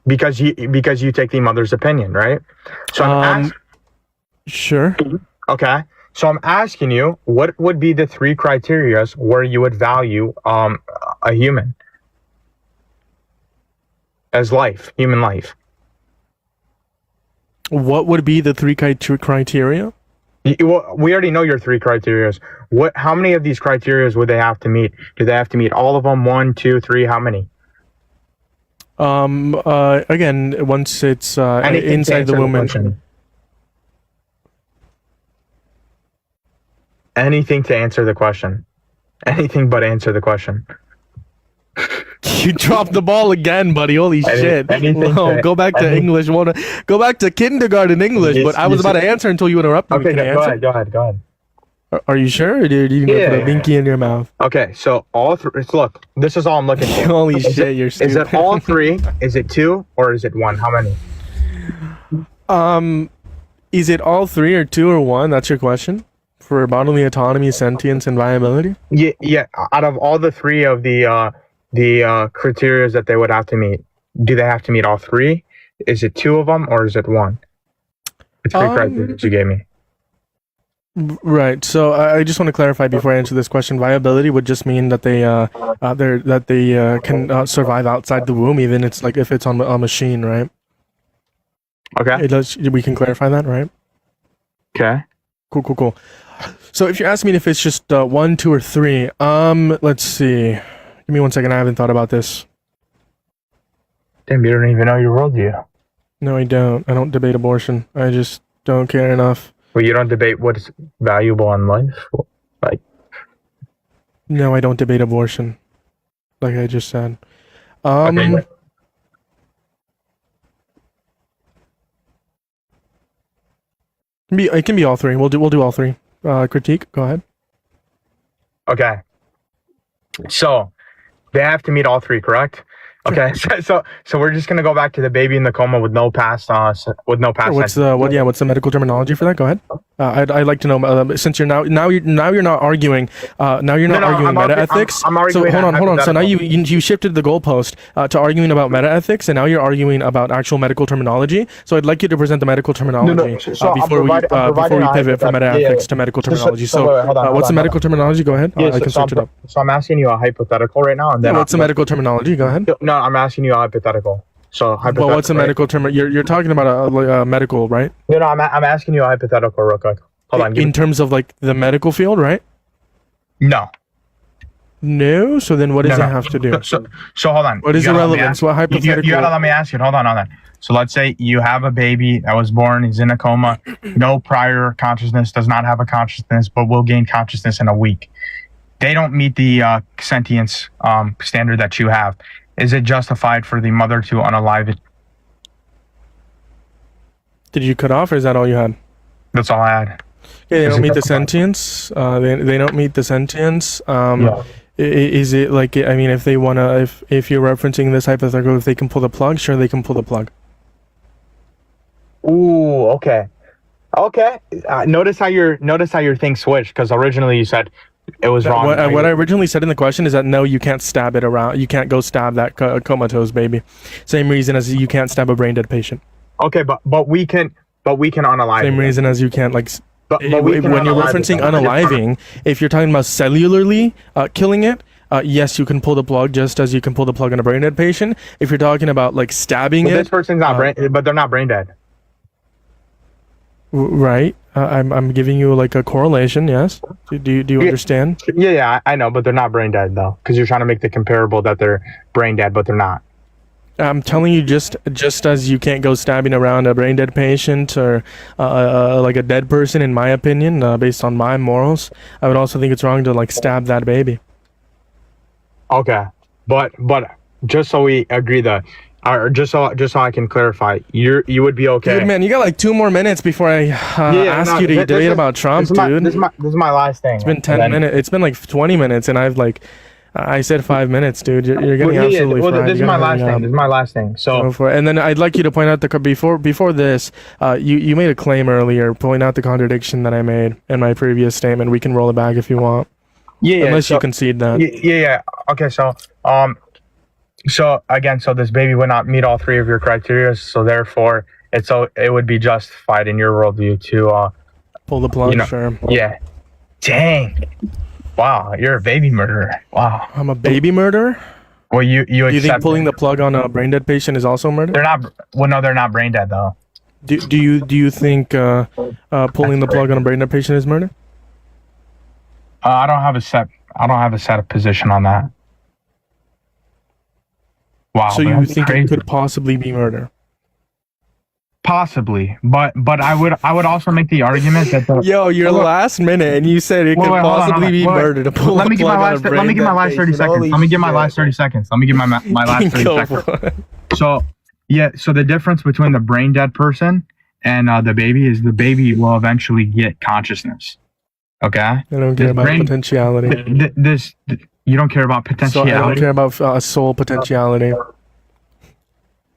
Because you take the mother's opinion, right? So Sure. okay. So I'm asking you, what would be the 3 criteria where you would value a human as life, human life? What would be the 3 criteria? Well, we already know your 3 criteria. How many of these criteria would they have to meet? Do they have to meet all of them? 1, 2, 3? How many? Again, once it's inside the woman. Anything to answer the question. Anything but answer the question. You dropped the ball again, buddy. Holy shit. Go back to English. Go back to kindergarten English, but I was about to answer until you interrupted me. Okay, go ahead. Are you sure? Or did you put a binky in your mouth? Okay, so all 3. Look, this is all I'm looking for. Holy shit, you're stupid. Is it all 3? Is it 2? Or is it 1? How many? Is it all 3 or 2 or 1? That's your question? For bodily autonomy, sentience, and viability? Yeah. Out of all the 3 of the criteria that they would have to meet, do they have to meet all 3? Is it 2 of them or is it 1? The 3 criteria that you gave me. Right. So I just want to clarify before I answer this question. Viability would just mean that they can survive outside the womb, even it's like if it's on a machine, right? Okay. It does. We can clarify that, right? Okay. Cool. So if you're asking me if it's just 1, 2, or 3, let's see. Give me 1 second. I haven't thought about this. Damn, you don't even know your worldview. No, I don't. I don't debate abortion. I just don't care enough. Well, you don't debate what's valuable in life? Like, no, I don't debate abortion. Like I just said. okay. It can be all 3. We'll do all 3. Critique. Go ahead. Okay. So they have to meet all 3, correct? Okay. So we're just gonna go back to the baby in the coma with no past. Sure, what's the medical terminology for that? Go ahead. I'd like to know since you're now you're not arguing. Now you're not arguing meta ethics. I'm arguing. So hold on. So now you shifted the goalpost to arguing about meta ethics, and now you're arguing about actual medical terminology. So I'd like you to present the medical terminology before we pivot from meta ethics to medical terminology. What's the medical terminology? Go ahead. I can search it up. So I'm asking you a hypothetical right now, and then what's the medical terminology? Go ahead. No, I'm asking you a hypothetical. So hypothetical. Well, what's a medical term? You're talking about a medical, right? No, I'm asking you a hypothetical real quick. Hold on. In terms of like the medical field, right? No. No. So then, what does it have to do? So hold on. What is the relevance? What hypothetical? You gotta let me ask you. Hold on. So let's say you have a baby that was born. He's in a coma. No prior consciousness. Does not have a consciousness, but will gain consciousness in a week. They don't meet the sentience standard that you have. is it justified for the mother to unalive it? Did you cut off, or is that all you had? That's all I had. Okay, they Is don't it meet the justified? sentience. They don't meet the sentience. Yeah. Is it like, I mean, if they wanna, if you're referencing this hypothetical, if they can pull the plug, sure, they can pull the plug. Ooh, okay. Okay. Notice how your thing switched, because originally you said it was wrong. What I originally said in the question is that no, you can't stab it around. You can't go stab that comatose baby. Same reason as you can't stab a brain dead patient. Okay, but we can unalive Same it. reason as you can't like. But we can When you're unalive it, referencing though. unaliving, if you're talking about cellularly killing it, yes, you can pull the plug just as you can pull the plug on a brain dead patient. If you're talking about like stabbing But it, this person's not but they're not brain dead. right? I'm giving you like a correlation. Yes. Do you understand? Yeah, I know, but they're not brain dead though, because you're trying to make the comparable that they're brain dead, but they're not. I'm telling you, just as you can't go stabbing around a brain dead patient or like a dead person, in my opinion, based on my morals, I would also think it's wrong to like stab that baby. Okay, but just so we agree that, or just so I can clarify, you would be okay. Dude, man, you got like 2 more minutes before I ask you to debate about Trump, dude. This is my last thing. It's been 10 minutes. It's been like 20 minutes, and I've like, I said 5 minutes, dude. You're getting absolutely fried. This is my last thing. This is my last thing. So go for it. And then I'd like you to point out before this, you made a claim earlier. Point out the contradiction that I made in my previous statement. We can roll it back if you want. Yeah. Unless you concede that. Yeah. Okay. So again, so this baby would not meet all three of your criteria. So therefore, it would be justified in your worldview to pull the plug. Sure. Yeah. Dang. Wow, you're a baby murderer. Wow. I'm a baby murderer? Well, you Do you think pulling the plug on a brain dead patient is also murder? They're not. Well, no, they're not brain dead though. Do you think pulling the plug on a brain dead patient is murder? I don't have a set position on that. Wow. So you think it could possibly be murder? Possibly, but I would also make the argument that Yo, your last minute, and you said it could possibly be murder to pull. Let me get my last 30 seconds. Let me get my last 30 seconds. Let me get my last 30 seconds. So the difference between the brain dead person and the baby is the baby will eventually get consciousness. Okay. I don't care about potentiality. You don't care about potentiality. So I don't care about soul potentiality.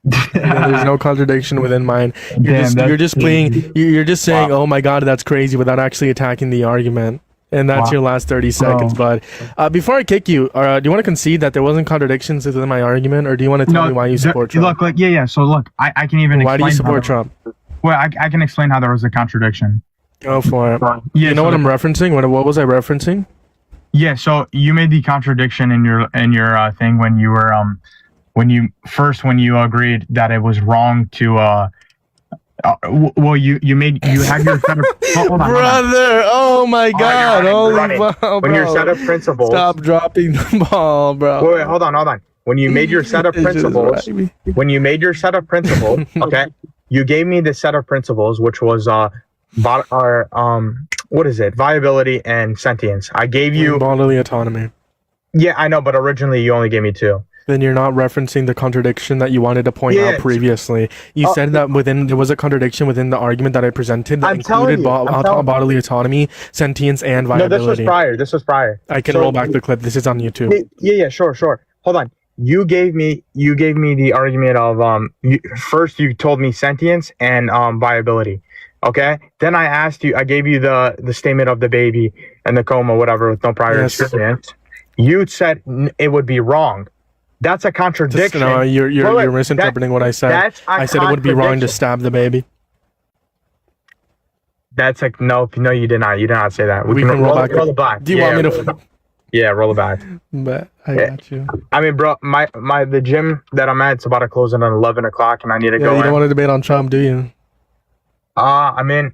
There's no contradiction within mine. You're just saying, "Oh my God, that's crazy," without actually attacking the argument. And that's your last 30 seconds, bud. Before I kick you, do you want to concede that there wasn't contradictions within my argument, or do you want to tell me why you support Trump? Look, So look, I can even. Why do you support Trump? Well, I can explain how there was a contradiction. Go for it. Yeah, you know what I'm referencing? What was I referencing? Yeah. So you made the contradiction in your thing when you were when you agreed that it was wrong to well you had your set of brother. Oh my God! Holy wow, when your set of principles. Stop dropping the ball, bro. Wait, hold on. When you made your set of principles, okay, you gave me the set of principles, which was what is it? Viability and sentience. I gave you bodily autonomy. Yeah, I know, but originally you only gave me 2. Then you're not referencing the contradiction that you wanted to point out previously. You said that there was a contradiction within the argument that I presented that included bodily autonomy, sentience, and viability. No, this was prior. I can roll back the clip. This is on YouTube. Yeah, sure. Hold on. You gave me the argument of first you told me sentience and viability. Okay. Then I gave you the statement of the baby and the coma, whatever, with no prior experience. You said it would be wrong. That's a contradiction. No, you're misinterpreting what I said. I said it would be wrong to stab the baby. That's like no, you did not. You did not say that. We can roll it back. Do you want me to? Yeah, roll it back. But I got you. I mean, bro, the gym that I'm at, it's about to close at 11 o'clock, and I need to go. You don't want to debate on Trump, do you? I mean,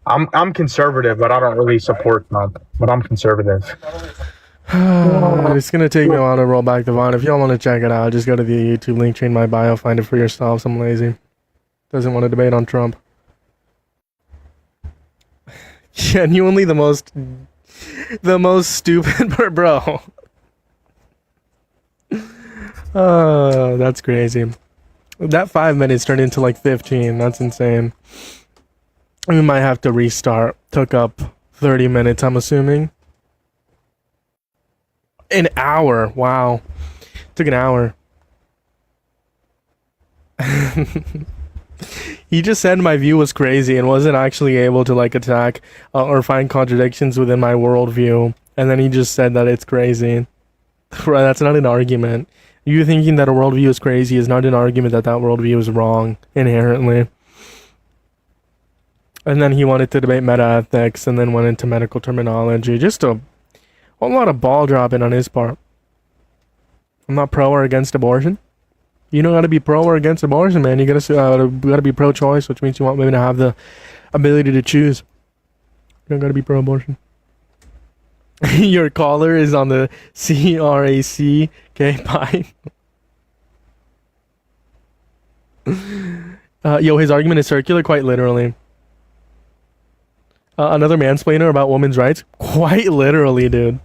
I'm conservative, but I don't really support Trump. But I'm conservative. It's gonna take me a while to roll back the VOD. If y'all want to check it out, just go to the YouTube link, in my bio, find it for yourselves. I'm lazy. Doesn't want to debate on Trump. Genuinely the most stupid, bro. That's crazy. That 5 minutes turned into like 15. That's insane. We might have to restart. Took up 30 minutes, I'm assuming. An hour. Wow. Took an hour. He just said my view was crazy and wasn't actually able to like attack or find contradictions within my worldview. And then he just said that it's crazy. That's not an argument. You thinking that a worldview is crazy is not an argument that that worldview is wrong inherently. And then he wanted to debate meta ethics and then went into medical terminology. Just a whole lot of ball dropping on his part. I'm not pro or against abortion. You don't gotta be pro or against abortion, man. You gotta be pro-choice, which means you want women to have the ability to choose. You don't gotta be pro-abortion. Your caller is on the CRAC. Okay, bye. Yo, his argument is circular, quite literally. Another mansplainer about women's rights? Quite literally, dude.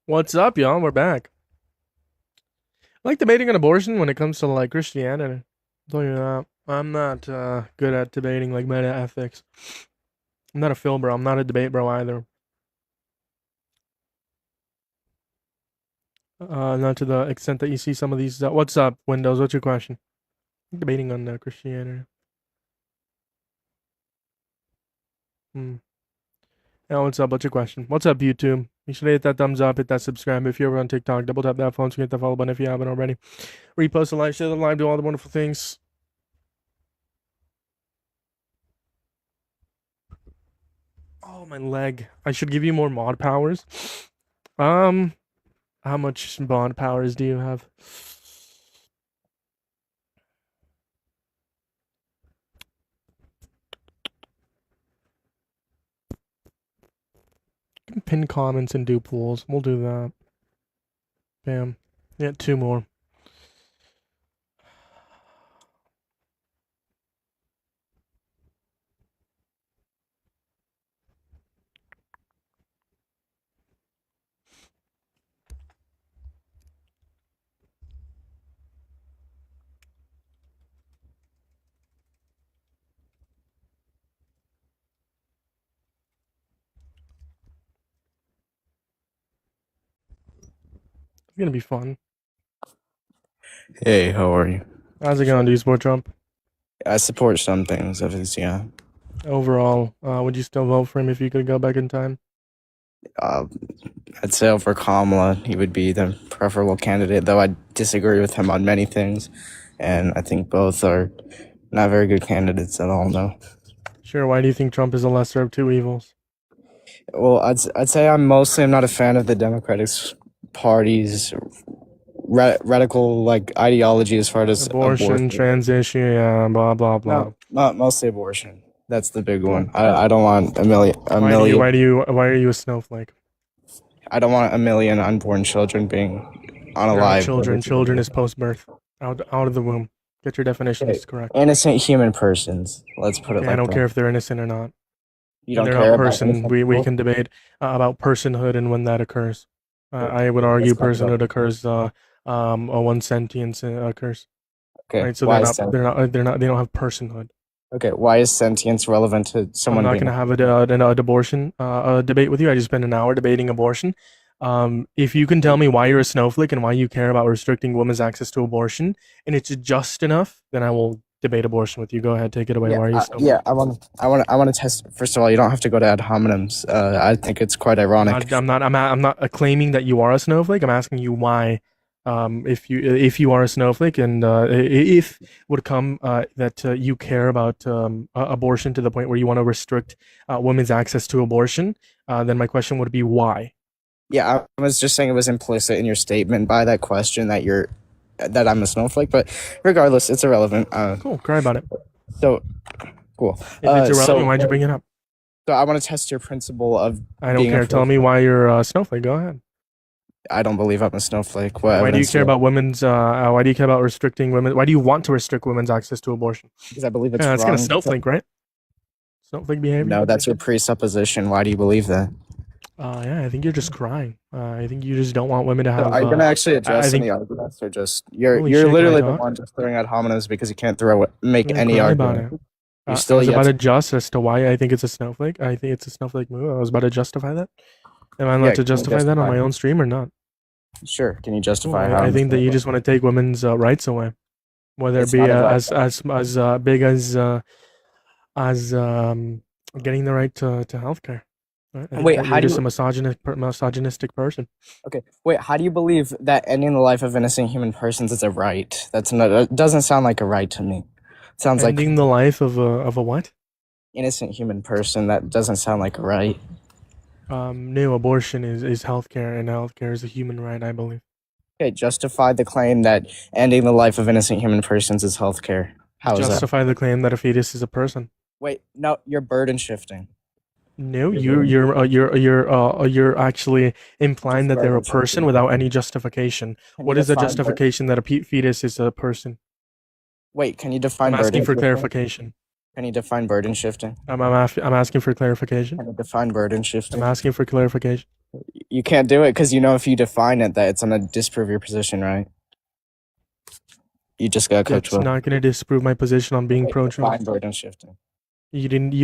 What's up, y'all? We're back. I like debating on abortion when it comes to like Christianity. I'll tell you that. I'm not good at debating like meta ethics. I'm not a Phil bro. I'm not a debate bro either. Not to the extent that you see some of these. What's up, Windows? What's your question? Debating on Christianity. Yeah, what's up? What's your question? What's up, YouTube? You should hit that thumbs up, hit that subscribe if you're ever on TikTok. Double tap that phone screen, hit the follow button if you haven't already. Repost the live, share the live, do all the wonderful things. Oh, my leg. I should give you more mod powers. How much mod powers do you have? Pin comments and do pools. We'll do that. Bam. Yeah, 2 more. It's gonna be fun. Hey, how are you? How's it going? Do you support Trump? I support some things of his, yeah. Overall, would you still vote for him if you could go back in time? I'd say over Kamala, he would be the preferable candidate, though I disagree with him on many things, and I think both are not very good candidates at all, no. Sure, why do you think Trump is the lesser of two evils? Well, I'd say I'm not a fan of the Democratic Party's radical like ideology as far as Abortion, trans issue, yeah, blah blah blah. No, not mostly abortion. That's the big one. I don't want a million. Why are you a snowflake? I don't want a million unborn children being unalive. Children is post-birth, out of the womb. Get your definitions correct. Innocent human persons. Let's put it like that. I don't care if they're innocent or not. You don't they're care not about person. We can debate about personhood and when that occurs. I would argue personhood occurs when sentience occurs. Okay. Right, so they don't have personhood. Okay, why is sentience relevant to someone? I'm not going to have an abortion debate with you. I just spent an hour debating abortion. If you can tell me why you're a snowflake and why you care about restricting women's access to abortion, and it's just enough, then I will debate abortion with you. Go ahead, take it away. Yeah, why are you snowflake? Yeah, I want to test. First of all, you don't have to go to ad hominems. I think it's quite ironic. I'm not claiming that you are a snowflake. I'm asking you why. If you are a snowflake and if would come that you care about abortion to the point where you want to restrict women's access to abortion, then my question would be why. Yeah, I was just saying it was implicit in your statement by that question that I'm a snowflake, but regardless, it's irrelevant. Cool, cry about it. So, cool. If it's irrelevant, why'd you bring it up? So I want to test your principle of I don't being care. a Tell me why you're a snowflake. Go ahead. I don't believe I'm a snowflake. What Why do you evidence care do I- about women's? Why do you care about restricting women? Why do you want to restrict women's access to abortion? Because I believe it's Yeah, that's kind wrong. of snowflake, right? Snowflake behavior. No, that's your presupposition. Why do you believe that? Yeah, I think you're just crying. I think you just don't want women to have. Are you gonna actually address I think- any arguments, or just you're Holy you're shit, can I literally the talk? one just throwing out homonyms because you can't make I'm any cry about argument? it. You I still was yet about to- to adjust as to why I think it's a snowflake. I think it's a snowflake move. I was about to justify that. Am I allowed Yeah, to can you justify that on justify my it? own stream or not? Sure. Can you Cool. justify how? I think that you just want to take women's rights away, whether It's it be not about as big as getting the right to healthcare. Right? I think Wait, that how you're do just you- a misogynistic person. Okay. Wait. How do you believe that ending the life of innocent human persons is a right? That's not. It doesn't sound like a right to me. It sounds Ending like the life of a what? innocent human person. That doesn't sound like a right. No, abortion is healthcare, and healthcare is a human right, I believe. Okay. Justify the claim that ending the life of innocent human persons is healthcare. How is that? Justify the claim that a fetus is a person. Wait. No. You're burden shifting. No, You're you're actually implying Just that they're a burden person shifting. without any justification. Can What you is the define justification that a fetus is a person? Wait. Can you define I'm asking burden for shifting? clarification. Can you define burden shifting? I'm asking for clarification. Can you define burden shifting? I'm asking for clarification. You can't do it because you know if you define it that it's gonna disprove your position, right? You just got coached It's well. not going to disprove my position on being Okay, pro-choice. define burden shifting. You didn't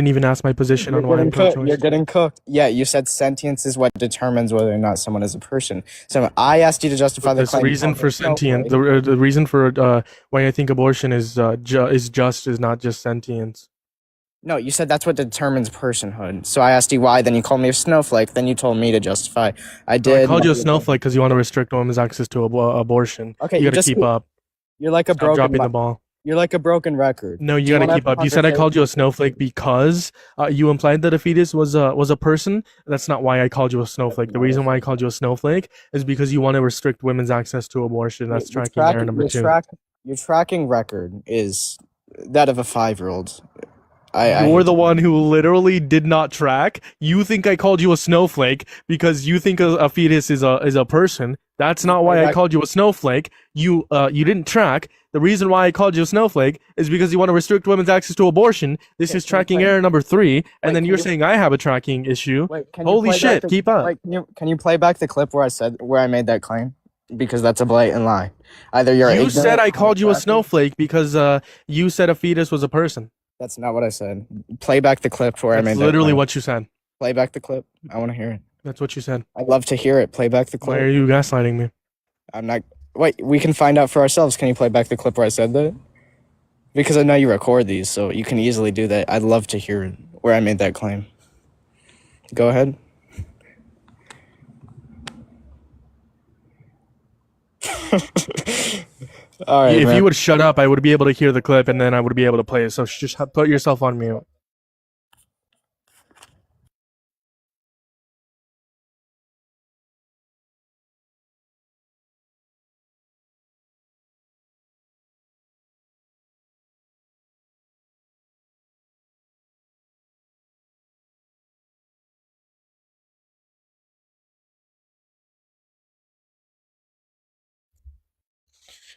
even ask my position on why I'm You're pro-choice. getting cooked. Yeah, you said sentience is what determines whether or not someone is a person. So I asked you to justify the The claim. reason for sentient, the reason for why I think abortion is just is not just sentience. No, you said that's what determines personhood. So I asked you why. Then you called me a snowflake. Then you told me to justify. I I did. called you a snowflake because you want to restrict women's access to abortion. Okay, you you got to just- keep up. You're like a Stop broken. dropping the ball. You're like a broken record. No, you Do you got to wanna keep have a up. You said I called you a conversation? snowflake because you implied that a fetus was a person. That's not why I called you a snowflake. The reason why I called you a snowflake is because you want to restrict women's access to abortion. That's Your tracking error number 2. Your tracking record is that of a 5-year-old. You're the one who literally did not track. You think I called you a snowflake because you think a fetus is a person. That's not why I called you a snowflake. You didn't track. The reason why I called you a snowflake is because you want to restrict women's access to abortion. This Okay, is can you tracking play- error number 3, Wait, and then can you're you- saying I have a tracking issue. Wait, can you Holy play back shit! the- Keep up. Wait, can you play back the clip where I made that claim? Because that's a blatant lie. Either you're You ignorant said I or called you a tracking. snowflake because you said a fetus was a person. That's not what I said. Play back the clip where I That's made literally that claim. what you said. Play back the clip. I want to hear it. That's what you said. I'd love to hear it. Play back the Why are clip. you gaslighting me? I'm not. Wait, we can find out for ourselves. Can you play back the clip where I said that? Because I know you record these, so you can easily do that. I'd love to hear it where I made that claim. Go ahead. All right, If man. you would shut up, I would be able to hear the clip, and then I would be able to play it. So just put yourself on mute.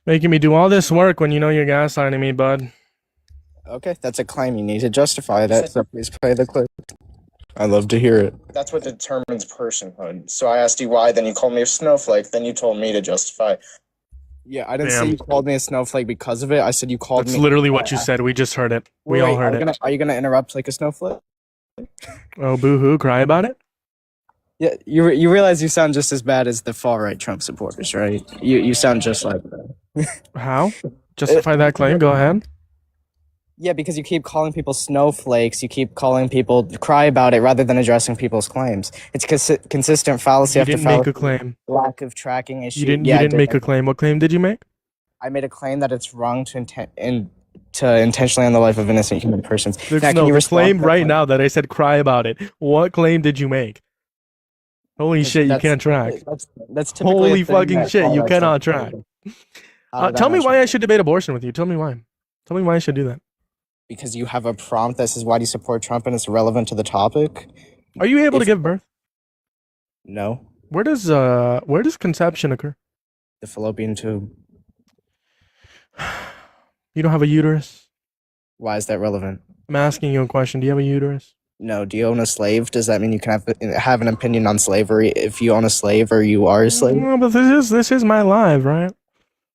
Making me do all this work when you know you're gaslighting me, bud. Okay, that's a claim. You need to justify that. So please play the clip. I'd love to hear it. That's what determines personhood. So I asked you why, then you called me a snowflake, then you told me to justify. Yeah, I didn't say Damn. you called me a snowflake because of it. I said you called That's me. literally what you said. We just heard it. We all heard it. Are you gonna interrupt like a snowflake? Oh, boo-hoo, cry about it? Yeah, you realize you sound just as bad as the far right Trump supporters, right? You sound just like that. How? Justify that claim. Go ahead. Yeah, because you keep calling people snowflakes, you keep calling people cry about it rather than addressing people's claims. It's consistent fallacy You after didn't fallacy. make a claim. Lack of tracking issue. You didn't. Yeah, You I didn't did make a claim. What claim did you make? I made a claim that it's wrong to intentionally end the life of innocent human persons. There's Now, can no you respond claim to that right claim? now that I said cry about it. What claim did you make? Holy shit, you That's- can't track. That's typically Holy a thing fucking that shit, you far-right cannot Trump track. supporters do. How did that Tell me not why track? I should debate abortion with you. Tell me why. Tell me why I should do that. Because you have a prompt that says why do you support Trump and it's relevant to the topic. Are you able to If- give birth? No, Where does conception occur? the fallopian tube. You don't have a uterus? Why is that relevant? I'm asking you a question. Do you have a uterus? No. Do you own a slave? Does that mean you can have an opinion on slavery if you own a slave or you are a slave? No, but this is my live, right?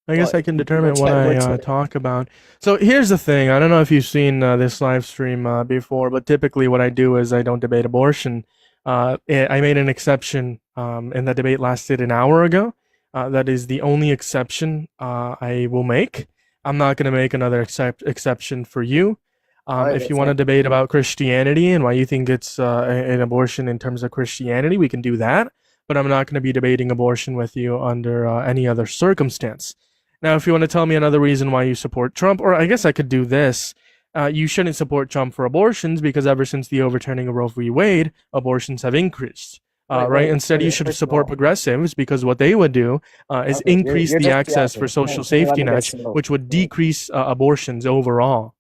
I guess What? I can determine What's what that- I talk about. So here's the thing. I don't know if you've seen this live stream before, but typically what I do is I don't debate abortion. I made an exception, and that debate lasted an hour ago. That is the only exception I will make. I'm not going to make another exception for you. Alright, If you that's want to fine. debate about Christianity and why you think it's an abortion in terms of Christianity, we can do that. But I'm not going to be debating abortion with you under any other circumstance. Now, if you want to tell me another reason why you support Trump, or I guess I could do this. You shouldn't support Trump for abortions because ever since the overturning of Roe v. Wade, abortions have increased. Right? Instead, you should support progressives because what they would do is Okay, increase you're the just access for yapping. social Let safety me get nets, some- which would decrease abortions overall.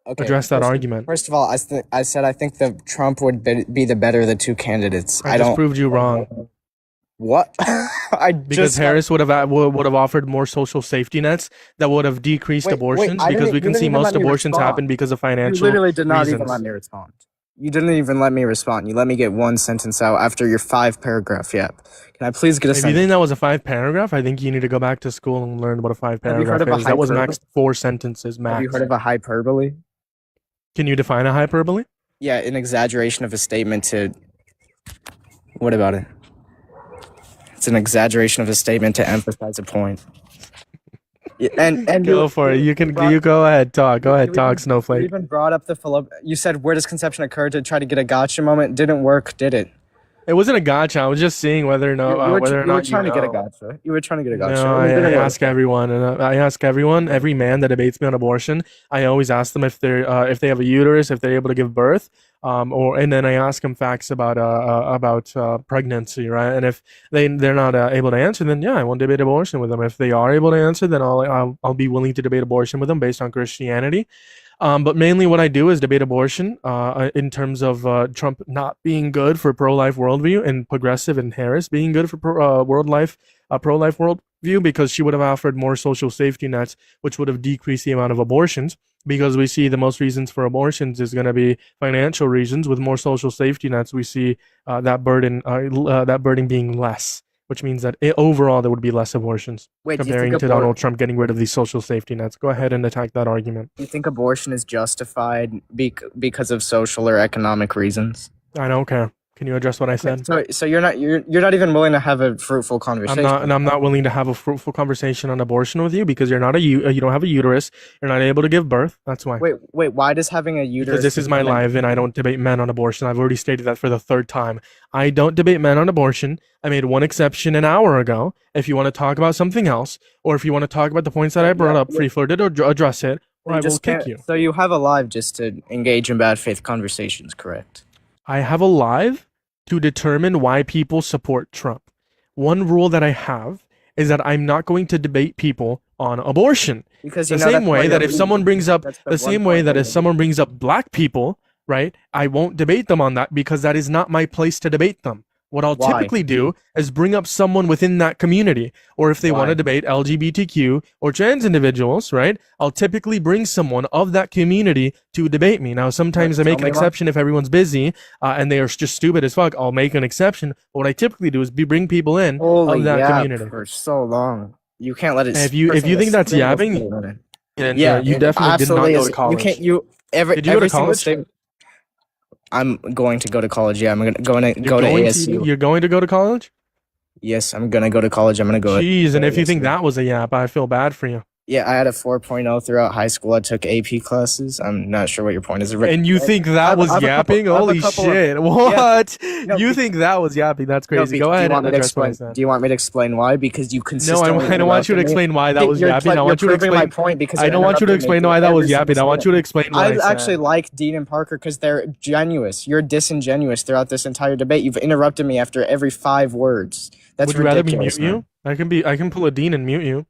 Okay, Address that first- argument. First of all, I said I think that Trump would be the better of the two candidates. I I just don't. proved you wrong What? I because just Harris would have offered more social safety nets that would have decreased Wait, abortions I because didn't- we you can didn't see even let most me abortions respond. happen because of You financial literally did not even reasons. let me respond. You didn't even let me respond. You let me get one sentence out after your 5-paragraph yap. Can I please get a If you sentence? think that was a 5-paragraph, I think you need to go back to school and learn what a heard 5-paragraph of a is. That was hyperbole? max 4 sentences Have max. you heard of a hyperbole? Can you define a hyperbole? Yeah, an exaggeration of a statement to. What about it? It's an exaggeration of a statement to emphasize a point. Yeah, and Go you, for it. You can. brought- You go ahead. Talk. Go ahead. you Talk, even- Snowflake. You even brought up the Philip. You said, "Where does conception occur?" To try to get a gotcha moment. Didn't work, did it? It wasn't a gotcha. I was just seeing whether or not you were you trying to get a know. gotcha. You were trying to get a gotcha. No, and it I didn't work. ask everyone, and I ask everyone, every man that debates me on abortion. I always ask them if they have a uterus, if they're able to give birth, and then I ask them facts about pregnancy, right? And if they're not able to answer, then yeah, I won't debate abortion with them. If they are able to answer, then I'll be willing to debate abortion with them based on Christianity. But mainly what I do is debate abortion in terms of Trump not being good for pro-life worldview and progressive and Harris being good for pro-life worldview because she would have offered more social safety nets, which would have decreased the amount of abortions because we see the most reasons for abortions is going to be financial reasons. With more social safety nets, we see that burden being less, which means that overall there would be less abortions. Wait, do you Comparing think to Donald Trump getting rid of these social safety nets. Go ahead and attack that argument. Do you think abortion is justified because of social or economic reasons? I don't care. Can you address what I said? So you're not even willing to have a fruitful I'm conversation. not, and I'm not willing to have a fruitful conversation on abortion with you because you're not you don't have a uterus. You're not able to give birth. That's why. Wait. Why does having a uterus? Because this is my live, and I don't debate men on abortion. I've already stated that for the 3rd time. I don't debate men on abortion. I made one exception an hour ago. If you want to talk about something else, or if you want to talk about the points that I brought up, free floated or address it, or I will kick you. So you have a live just to engage in bad faith conversations, correct? I have a live to determine why people support Trump. One rule that I have is that I'm not going to debate people on abortion. Because The same way that if someone brings up someone brings up black people, right? I won't debate them on that because that is not my place to debate them. What I'll Why? typically do is bring up someone within that community, or if they want Why? to debate LGBTQ or trans individuals, right? I'll typically bring someone of that community to debate me. Now, sometimes I make an Tell me more. exception if everyone's busy and they are just stupid as fuck. I'll make an exception. But what I typically do is bring people in Holy of that yap community. for so long. You can't let it. If you think that's yapping, And, you definitely did not absolutely go is. to college. You can't. Did you go to college? I'm going to go to college. Yeah, I'm going to go to ASU. You're going to go to college? Yes, I'm going to go to college. I'm going to go. Jeez, and to if you think ASU. that was a yap, I feel bad for you. Yeah, I had a 4.0 throughout high school. I took AP classes. I'm not sure what your point is. And you think I that have- was I have a couple- yapping? I have a Holy couple of- shit. What? No, You be- think that was yapping? That's No, crazy. Go ahead and address what I said. Do you want me to explain why? Because you No, consistently. I don't want you to explain why that was You're yapping. I you're want you to proving my explain. point because I you're don't want you to interrupting explain me why that was every yapping. I single want you to explain what I I actually said. like Dean and Parker because they're genuous. You're disingenuous throughout this entire debate. You've interrupted me after every 5 words. That's Would you rather me ridiculous. mute you? I can pull a Dean and mute you.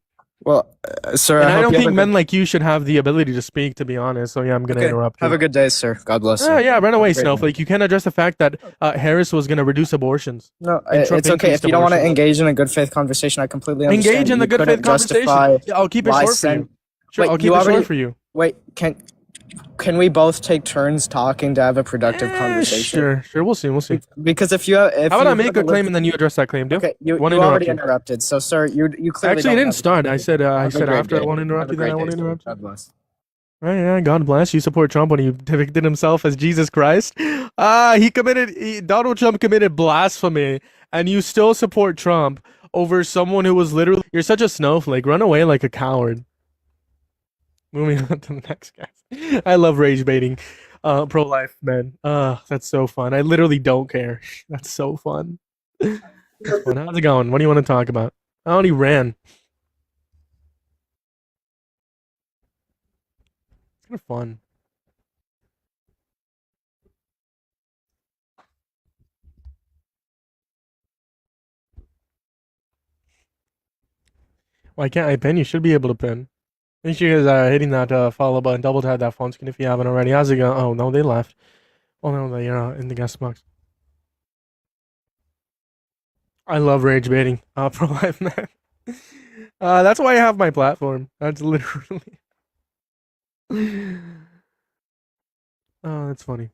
Well, sir, And I hope don't you have think a men good- like you should have the ability to speak, to be honest. So yeah, I'm gonna Okay, interrupt you. have a good day, sir. God bless you. Yeah, run away, Have a great Snowflake. You can't address the fact that Harris was gonna reduce abortions. No, And Trump it's okay. increased If you don't want to abortions. engage in a good faith conversation, I completely understand. Engage in the You good couldn't faith conversation. justify Yeah, I'll keep it why short for you. send- Sure, Wait, I'll keep you it already- short for you. Wait, can we both take turns talking to have a productive conversation? Sure. We'll see. Because if How about you I make a claim and then you address that claim, dude? Okay, you Wanna already interrupt you. interrupted. So, sir, you clearly Actually, I don't didn't have- start. I said Have a great after I day. want to interrupt Have a you, then I great want to day, sir. interrupt you. God bless. Oh, yeah, God bless. You support Trump when he depicted himself as Jesus Christ. Donald Trump committed blasphemy, and you still support Trump over someone who was literally. You're such a snowflake. Run away like a coward. Moving on to the next guy. I love rage baiting. Pro-life men. That's so fun. I literally don't care. That's so fun. That's fun. How's it going? What do you want to talk about? Oh, he ran. It's kind of fun. Why can't I pin? You should be able to pin. Make sure you guys are hitting that follow button. Double tap that phone screen if you haven't already. How's it going? Oh, no, they left. Oh, no, they're in the guest box. I love rage baiting. Pro life man. That's why I have my platform. That's literally. Oh, that's funny.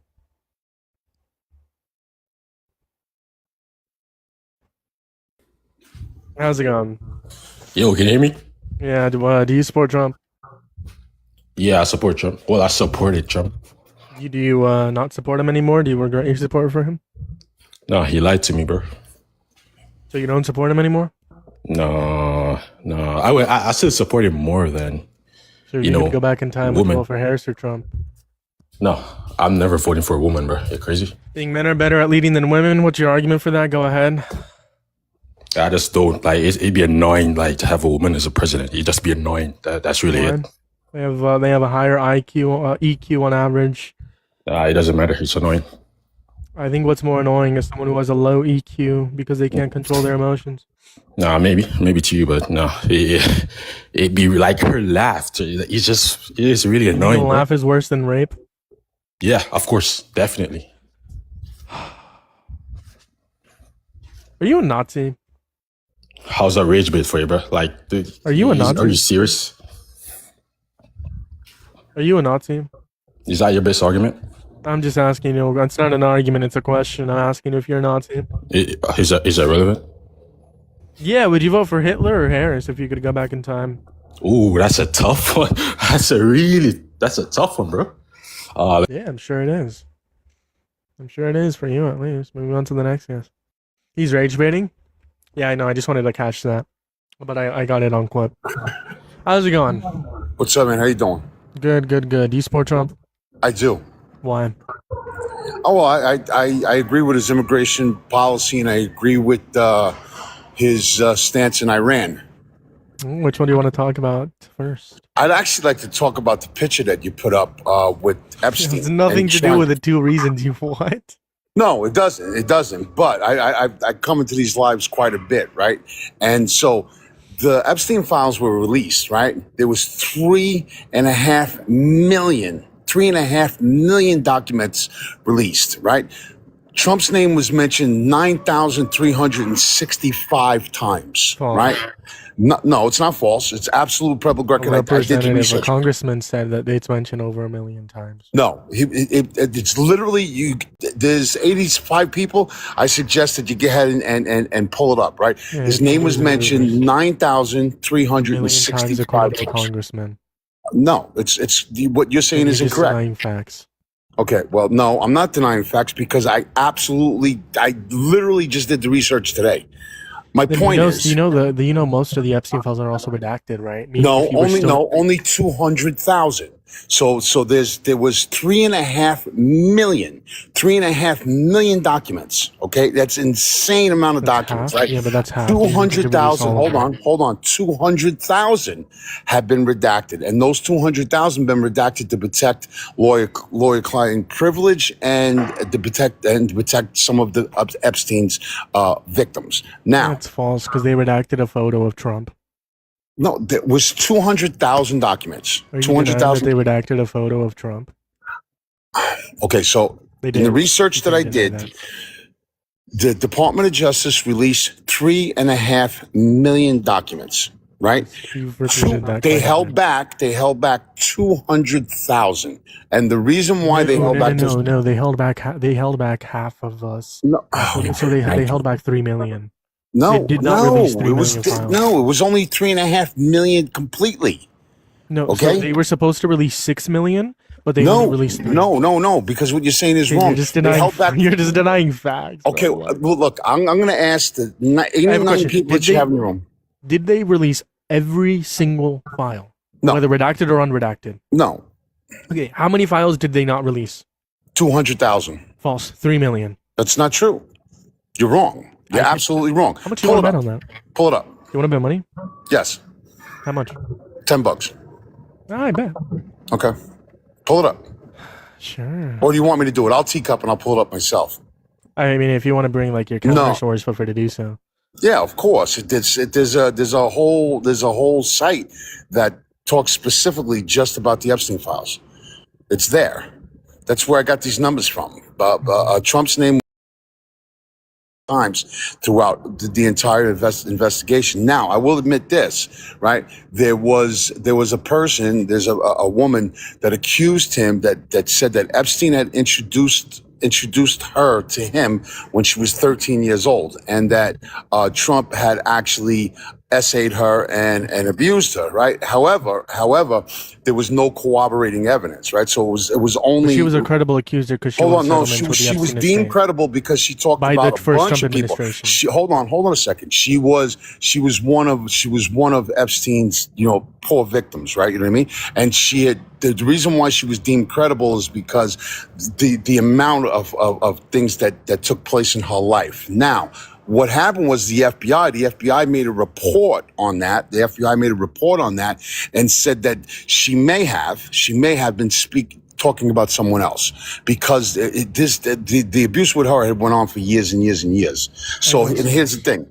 How's it going? Yo, can you hear me? Yeah, do you support Trump? Yeah, I support Trump. Well, I supported Trump. Do you not support him anymore? Do you regret your support for him? No, he lied to me, bro. So you don't support him anymore? No. I still support him more than. So You you're know, gonna go back in time and woman. vote for Harris or Trump? No, I'm never voting for a woman, bro. You're crazy. Think men are better at leading than women? What's your argument for that? Go ahead. I just don't like. It'd be annoying, like to have a woman as a president. It'd just be annoying. That's really it. They have a higher IQ, EQ on average. It doesn't matter. It's annoying. I think what's more annoying is someone who has a low EQ because they can't control their emotions. Nah, maybe to you, but no, it'd be like her laugh. It's really You annoying. think Bro. laugh is worse than rape? Yeah, of course, definitely. Are you a Nazi? How's that rage bait for you, bro? Like, dude, Are you a Nazi? Are you serious? Are you a Nazi? Is that your best argument? I'm just asking you. It's not an argument. It's a question. I'm asking you if you're a Nazi. Is that relevant? Yeah. Would you vote for Hitler or Harris if you could go back in time? Ooh, that's a tough one. That's a tough one, bro. Yeah, I'm sure it is. I'm sure it is for you at least. Moving on to the next guest. He's rage baiting? Yeah, I know. I just wanted to catch that. But I got it on clip. How's it going? What's up, man? How you doing? Good. Do you support Trump? I do. Why? Oh, well, I agree with his immigration policy, and I agree with his stance in Iran. Which one do you want to talk about first? I'd actually like to talk about the picture that you put up with It Epstein. has nothing and to do China. with the two reasons you what? No, it doesn't. It doesn't. But I come into these lives quite a bit, right? And so the Epstein files were released, right? There was 3.5 million documents released, right? Trump's name was mentioned 9,365 times, False. right? No, it's not false. It's absolute public A record. I did the representative, a research. congressman said that it's mentioned over 1 million times. No, it's literally you. There's 85 people. I suggest that you go ahead and pull it up. Right, Yeah, his name was mentioned 1 million times 9,365 according to times. congressman. No, it's what you're saying is You're just incorrect. denying facts. Okay, well, no, I'm not denying facts because I literally just did the research today. My Then point you know, is, you know most of the Epstein files are also redacted, right? Meaning no, if you were still- only 200,000. So there was 3.5 million documents. Okay, that's insane amount of That's documents, half? right? Yeah, but that's half. You didn't think it would be 200,000. all of Hold on. 200,000 have been redacted, and those 200,000 been redacted to protect lawyer-client privilege and to protect some of the Epstein's victims. Now, That's false because they redacted a photo of Trump. No, there was 200,000 documents. Are you denying that 200,000. they redacted a photo of Trump? Okay, so They in did. the research that You I can't deny did, that. the Department of Justice released 3.5 million documents, right? You've repeated that. They quite a held bit. back 200,000. And the reason why they held back this, No, they held back half of us. no, So they held back 3 million. no, They did not release 3 million files. no, it was only 3.5 million completely. No, Okay. so they were supposed to release 6 million, but they No, only released 3. no, because what you're saying is wrong. You're just They denying. held back. You're just denying facts. Okay, bro. Like, well, look, I'm going to ask the I have a 89 question. people that you have in the room. Did they release every single file, No. whether redacted or unredacted? No, Okay, how many files did they not release? 200,000. False. 3 million. That's not true. You're wrong. You're absolutely wrong. How much do you Pull want it to up. bet on that? Pull it up. You want to bet money? Yes, How much? $10. I bet. Okay, pull it up. Sure. Or do you want me to do it? I'll teacup and I'll pull it up myself. I mean, if you want to bring like your counter source, feel free to do so. Yeah, of course. There's a whole site that talks specifically just about the Epstein files. It's there. That's where I got these numbers from. Trump's name times throughout the entire investigation. Now, I will admit this, right? There was a person, there's a woman that accused him that said that Epstein had introduced her to him when she was 13 years old, and that Trump had actually essayed her and abused her, right? However, there was no corroborating evidence, right? So it was only She was a credible accuser because she Hold won on, no, settlements with the she was Epstein deemed estate. credible because she talked By about the a first bunch Trump of people. administration. Hold on a second. She was one of Epstein's, poor victims, right? You know what I mean? And she had the reason why she was deemed credible is because the amount of things that took place in her life. Now, what happened was the FBI made a report on that. The FBI made a report on that and said that she may have been talking about someone else because the abuse with her had went on for years and years and years. So and here's the thing.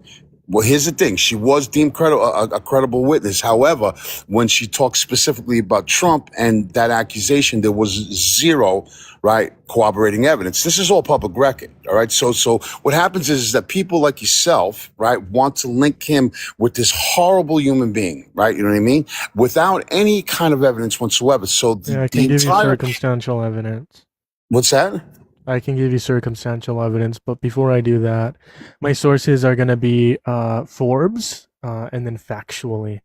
Well, here's the thing. She was deemed a credible witness. However, when she talked specifically about Trump and that accusation, there was zero, right, corroborating evidence. This is all public record, all right? So what happens is that people like yourself, right, want to link him with this horrible human being, right? You know what I mean? Without any kind of evidence whatsoever. So I can give you circumstantial evidence. What's that? I can give you circumstantial evidence, but before I do that, my sources are going to be Forbes and then Factually.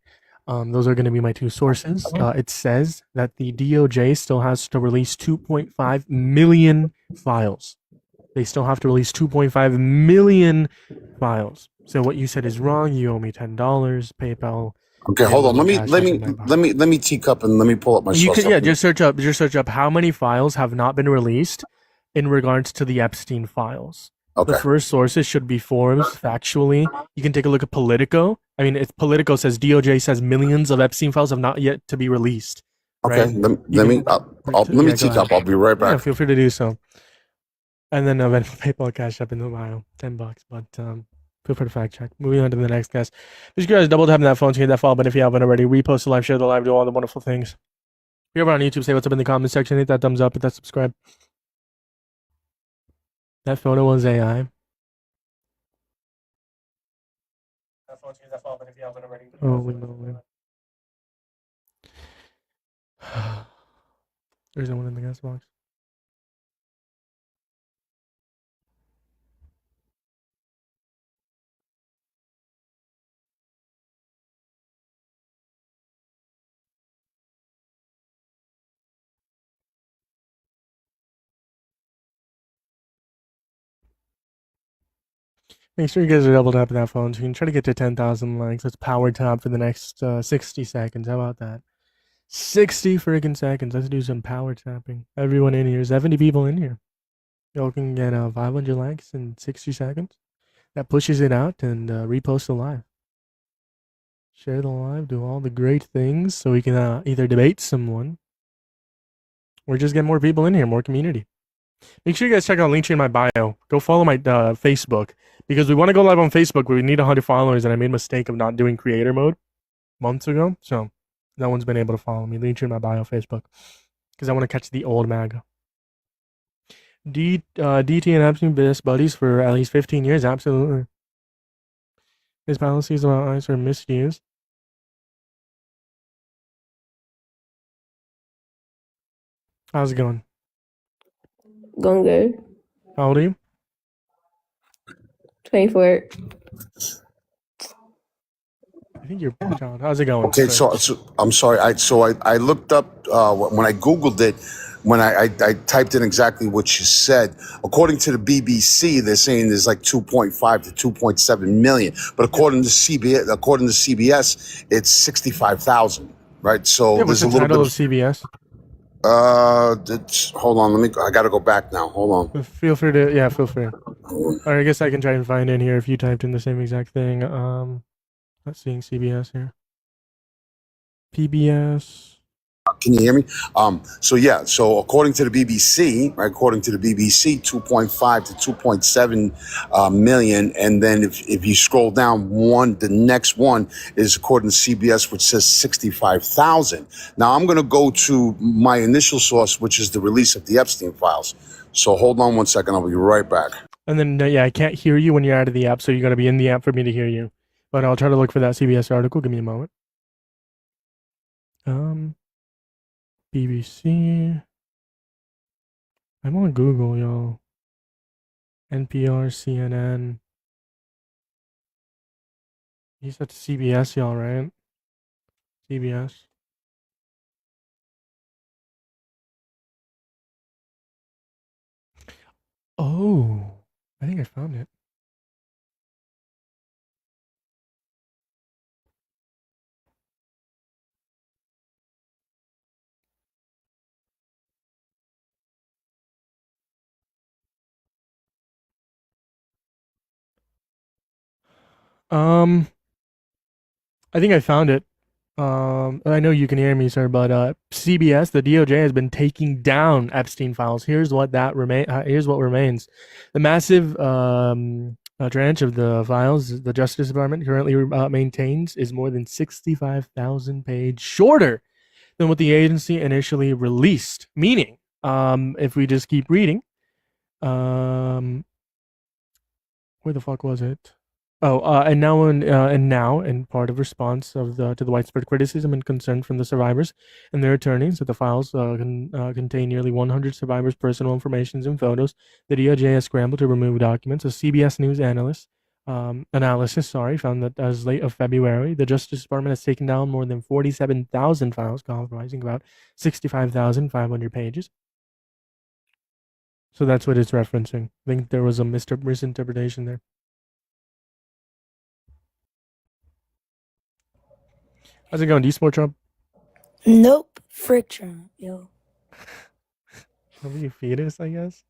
Those are going to be my two sources. It says that the DOJ still has to release 2.5 million files. They still have to release 2.5 million files. So what you said is wrong. You owe me $10. PayPal. Okay, hold on. Let me teacup and let me pull up my source. Just search up how many files have not been released in regards to the Epstein files. Okay. The first sources should be Forbes, Factually. You can take a look at Politico. I mean, Politico says DOJ says millions of Epstein files have not yet to be released. Okay, right? let me teacup. I'll be right back. Yeah, feel free to do so. And then PayPal Cash App in the bio, $10. But feel free to fact check. Moving on to the next guest. Just guys double tapping that phone to hit that follow button if you haven't already. Repost the live, share the live, do all the wonderful things. If you're over on YouTube, say what's up in the comment section. Hit that thumbs up, hit that subscribe. That photo was AI. Holy moly. There's no one in the guest box. Make sure you guys are double tapping that phone so you can try to get to 10,000 likes. Let's power tap for the next 60 seconds. How about that? 60 freaking seconds. Let's do some power tapping. Everyone in here. 70 people in here. Y'all can get 500 likes in 60 seconds. That pushes it out and repost the live. Share the live. Do all the great things so we can either debate someone or just get more people in here, more community. Make sure you guys check out Linktree in my bio. Go follow my Facebook because we want to go live on Facebook. We need 100 followers, and I made a mistake of not doing creator mode. months ago. So no one's been able to follow me. Link in my bio Facebook because I want to catch the old MAGA. DT and Epstein best buddies for at least 15 years. Absolutely. His policies about ICE are misused. How's it going? Going good. How old are you? 24. I think you're a child. How's it going? Okay, Sorry. so I'm sorry. I looked up when I Googled it. When I typed in exactly what you said, according to the BBC, they're saying there's like 2.5 to 2.7 million. But according to CBS, it's 65,000. Right. So Yeah, what's there's a the little title bit. of CBS? Hold on. I got to go back now. Hold on. Feel free to. Yeah, feel free. Or I guess I can try and find in here if you typed in the same exact thing. Not seeing CBS here. PBS. Can you hear me? So according to the BBC, right, 2.5 to 2.7 million, and then if you scroll down the next one is according to CBS, which says 65,000. Now I'm going to go to my initial source, which is the release of the Epstein files. So hold on one second, I'll be right back. And then yeah, I can't hear you when you're out of the app, so you got to be in the app for me to hear you. But I'll try to look for that CBS article. Give me a moment. BBC. I'm on Google, y'all. NPR, CNN. You said CBS, y'all, right? CBS. Oh, I think I found it. I think I found it. I know you can hear me, sir, but CBS, the DOJ has been taking down Epstein files. Here's what Here's what remains: the massive tranche of the files the Justice Department currently maintains is more than 65,000 pages shorter than what the agency initially released. Meaning, if we just keep reading, where the fuck was it? Oh, and now, in part of response to the widespread criticism and concern from the survivors and their attorneys that the files contain nearly 100 survivors' personal information and photos, the DOJ has scrambled to remove documents. A CBS News analysis found that as late of February, the Justice Department has taken down more than 47,000 files, comprising about 65,500 pages. So that's what it's referencing. I think there was a misinterpretation there. How's it going? Do you support Trump? Nope. Frick Trump, yo. Are you fetus, I guess?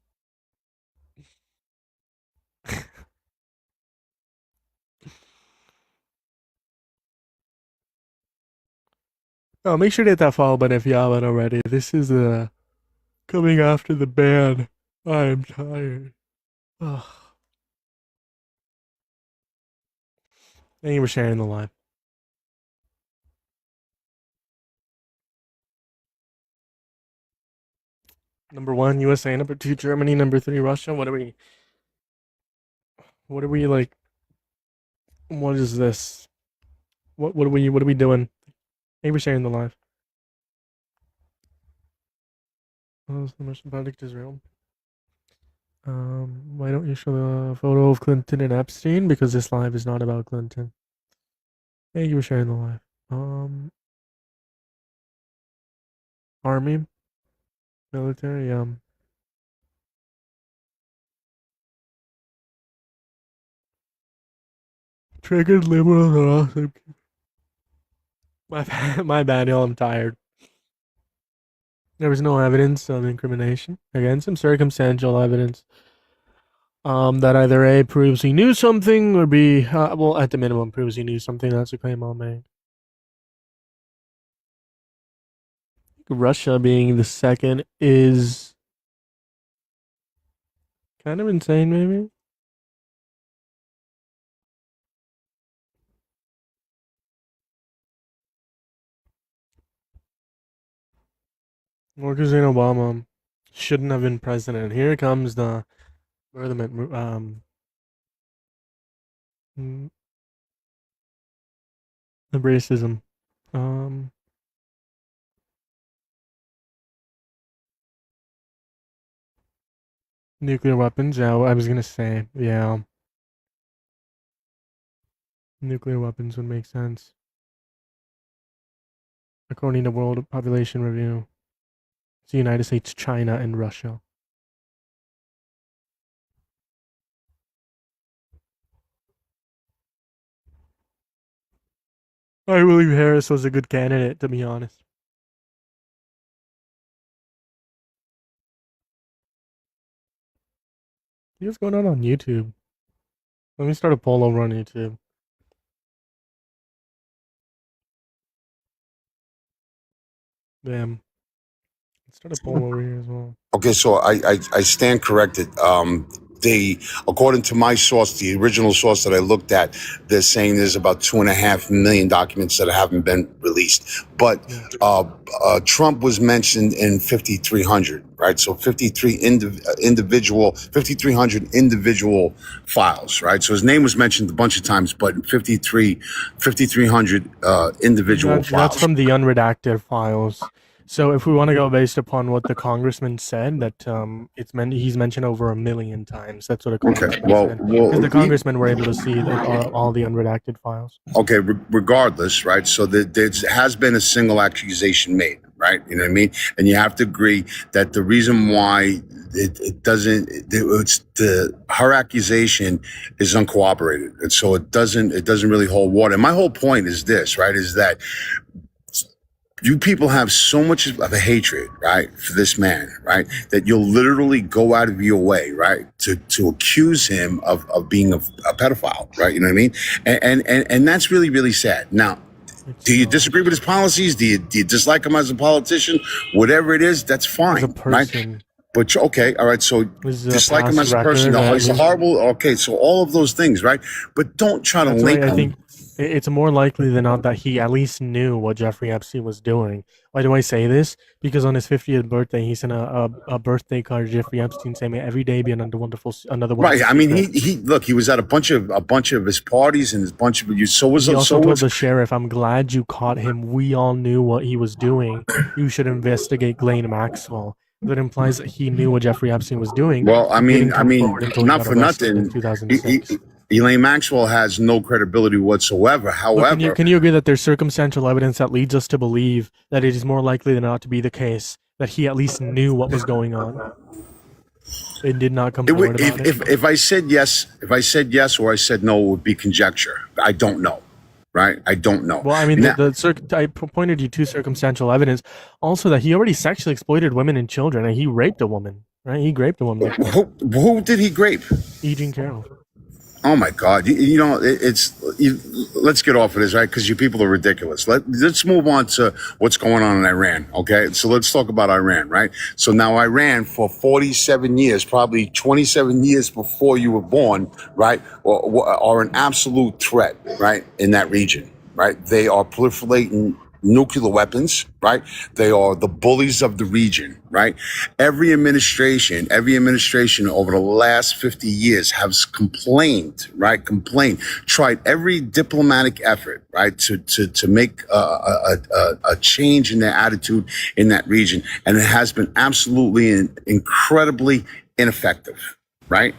Oh, make sure to hit that follow button if you haven't already. This is coming after the ban. I am tired. Ugh. Thank you for sharing the live. Number 1, USA. Number 2, Germany. Number 3, Russia. What are we like? What is this? What are we doing? Thank you for sharing the live. Oh, the most product Israel. Why don't you show the photo of Clinton and Epstein? Because this live is not about Clinton. Thank you for sharing the live. Army, military, triggered liberals are awesome. My bad, y'all. I'm tired. There was no evidence of incrimination against him. Circumstantial evidence. That either A, proves he knew something, or B, well, at the minimum, proves he knew something. That's a claim I'll make. Russia being the second is kind of insane, maybe. Or because Obama shouldn't have been president. Here comes the mm, the racism. Nuclear weapons. Yeah, I was gonna say. Yeah, nuclear weapons would make sense according to World Population Review. It's the United States, China, and Russia. I believe Harris was a good candidate, to be honest. See what's going on YouTube. Let me start a poll over on YouTube. Damn. Let's start a poll over here as well. Okay, so I stand corrected. They, according to my source, the original source that I looked at, they're saying there's about 2.5 million documents that haven't been released. But Trump was mentioned in 5,300, right? So 5,300 individual files, right? So his name was mentioned a bunch of times, but 5,300 individual files. That's from the unredacted files. So if we want to go based upon what the congressman said, that he's mentioned over 1 million times. That's what a congressman said. Because the congressmen were able to see all the unredacted files. Okay, regardless, right? So there has been a single accusation made, right? You know what I mean? And you have to agree that the reason why her accusation is uncorroborated, and so it doesn't really hold water. And my whole point is this, right? Is that you people have so much of a hatred, right, for this man, right, that you'll literally go out of your way, right, to accuse him of being a pedophile, right? You know what I mean? And that's really, really sad. Now, do you disagree with his policies? Do you dislike him as a politician? Whatever it is, that's fine, as a person. Right? But okay, all right. So dislike him as a person. He's horrible. Okay, so all of those things, right? But don't try to link him. I think it's more likely than not that he at least knew what Jeffrey Epstein was doing. Why do I say this? Because on his 50th birthday, he sent a birthday card to Jeffrey Epstein saying, "May every day be another wonderful." Right. I mean, he was at a bunch of his parties and a bunch of you. He also told the sheriff, "I'm glad you caught him. We all knew what he was doing. You should investigate Ghislaine Maxwell." That implies that he knew what Jeffrey Epstein was doing. Well, I mean, not for nothing. 2006. Elaine Maxwell has no credibility whatsoever. However, can you agree that there's circumstantial evidence that leads us to believe that it is more likely than not to be the case that he at least knew what was going on? It did not come forward about it. If I said yes, or I said no, it would be conjecture. I don't know. Right? I don't know. Well, I mean, I pointed you to circumstantial evidence. Also, that he already sexually exploited women and children, and he raped a woman. Right? He raped a woman. Who did he rape? E. Jean Carroll. Oh my God! Let's get off of this, right? Because you people are ridiculous. Let's move on to what's going on in Iran. Okay, so let's talk about Iran, right? So now Iran, for 47 years, probably 27 years before you were born, right, are an absolute threat, right, in that region, right? They are proliferating nuclear weapons, right? They are the bullies of the region, right? Every administration over the last 50 years has complained, tried every diplomatic effort, right, to make a change in their attitude in that region. And it has been absolutely and incredibly ineffective, right?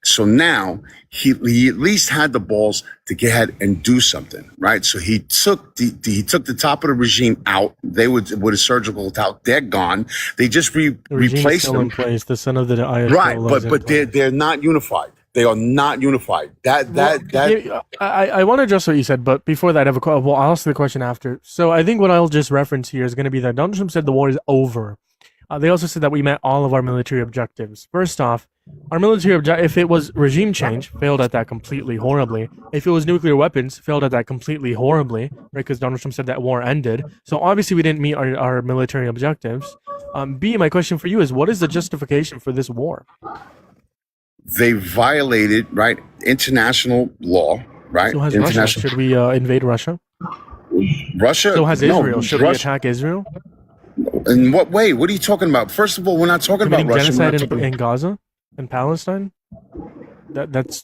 So now he at least had the balls to get ahead and do something, right? So he took the top of the regime out. They with a surgical towel. They're gone. They just replaced them. In place. The son of the Ayatollah, right? But they're not unified. They are not unified. I want to address what you said, but before that, I'll ask the question after. So I think what I'll just reference here is going to be that Donald Trump said the war is over. They also said that we met all of our military objectives. First off, our military if it was regime change, failed at that completely horribly. If it was nuclear weapons, failed at that completely horribly, right? Because Donald Trump said that war ended. So obviously we didn't meet our military objectives. B, my question for you is, what is the justification for this war? They violated, right, international law, right? So has Russia. Should we invade Russia? Russia? So has Israel. Should we attack Israel? In what way? What are you talking about? First of all, we're not talking about Committing Russia. genocide in Gaza and Palestine. That's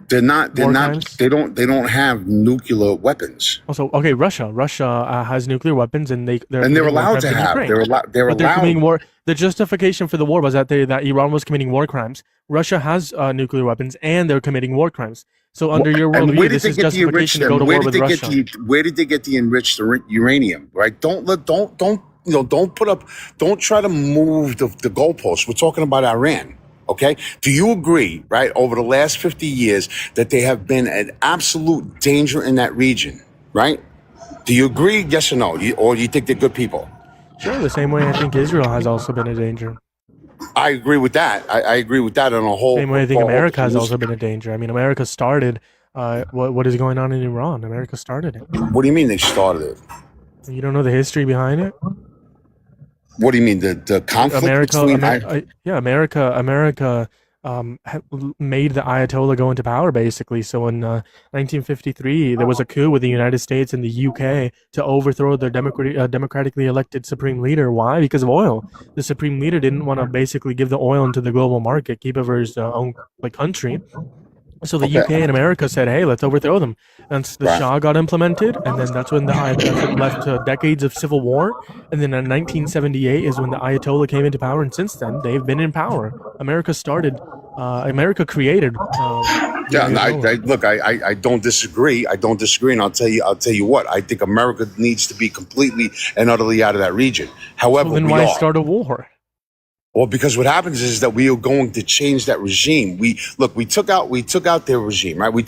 They're not. war crimes. They don't have nuclear weapons. Also, okay, Russia has nuclear weapons, and they're And they're committing war allowed crimes to in have. Ukraine. They're allowed. They're But they're committing allowed. war. The justification for the war was that Iran was committing war crimes. Russia has nuclear weapons, and they're committing war crimes. So under your And worldview, this is justification to go to war with Russia. Where did they get the enriched uranium? Right? Don't try to move the goalposts. We're talking about Iran. Okay. Do you agree, right, over the last 50 years that they have been an absolute danger in that region, right? Do you agree? Yes or no? Or do you think they're good people? Sure, the same way I think Israel has also been a danger. I agree with that. I agree with that on a whole. Same way I think America has also been a danger. I mean, America started what is going on in Iran. America started it. What do you mean they started it? You don't know the history behind it? What do you mean the conflict between? America made the Ayatollah go into power, basically. So in 1953, there was a coup with the United States and the UK to overthrow their democratically elected supreme leader. Why? Because of oil. The supreme leader didn't want to basically give the oil into the global market, keep it for his own country. So the UK and America said, "Hey, let's overthrow them." And the Shah got implemented, and then that's when that's what left decades of civil war. And then in 1978 is when the Ayatollah came into power, and since then they've been in power. America created. Look, I don't disagree. I don't disagree, and I'll tell you what. I think America needs to be completely and utterly out of that region. However, then why start a war? Well, because what happens is that we are going to change that regime. We took out their regime, right? We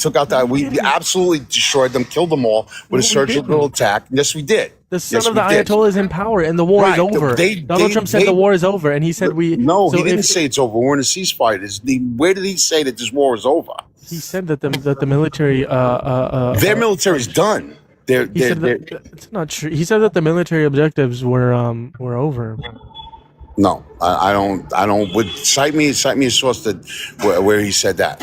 absolutely destroyed them, killed them all with a surgical attack. Yes, we did. The son of the Ayatollah is in power, and the war is over. Donald Trump said the war is over, and he said No, he didn't say it's over. We're in a ceasefire. Where did he say that this war is over? He said that the military. Their military is done. It's not true. He said that the military objectives were over. No, I don't. Would cite me a source where he said that,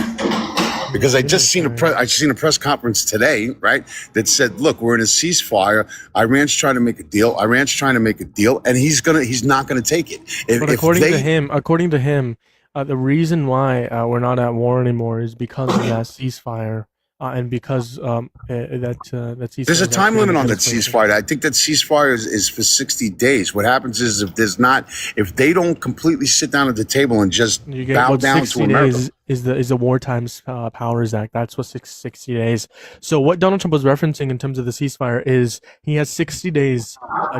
because I just seen a press conference today, right? That said, look, we're in a ceasefire. Iran's trying to make a deal, and he's not gonna take it. But according to him, the reason why we're not at war anymore is because of that ceasefire. And because that ceasefire, there's a time limit on that ceasefire. I think that ceasefire is for 60 days. What happens is if they don't completely sit down at the table and just bow down to America. Is the Wartime Powers Act. That's what 60 days. So what Donald Trump was referencing in terms of the ceasefire is he has 60 days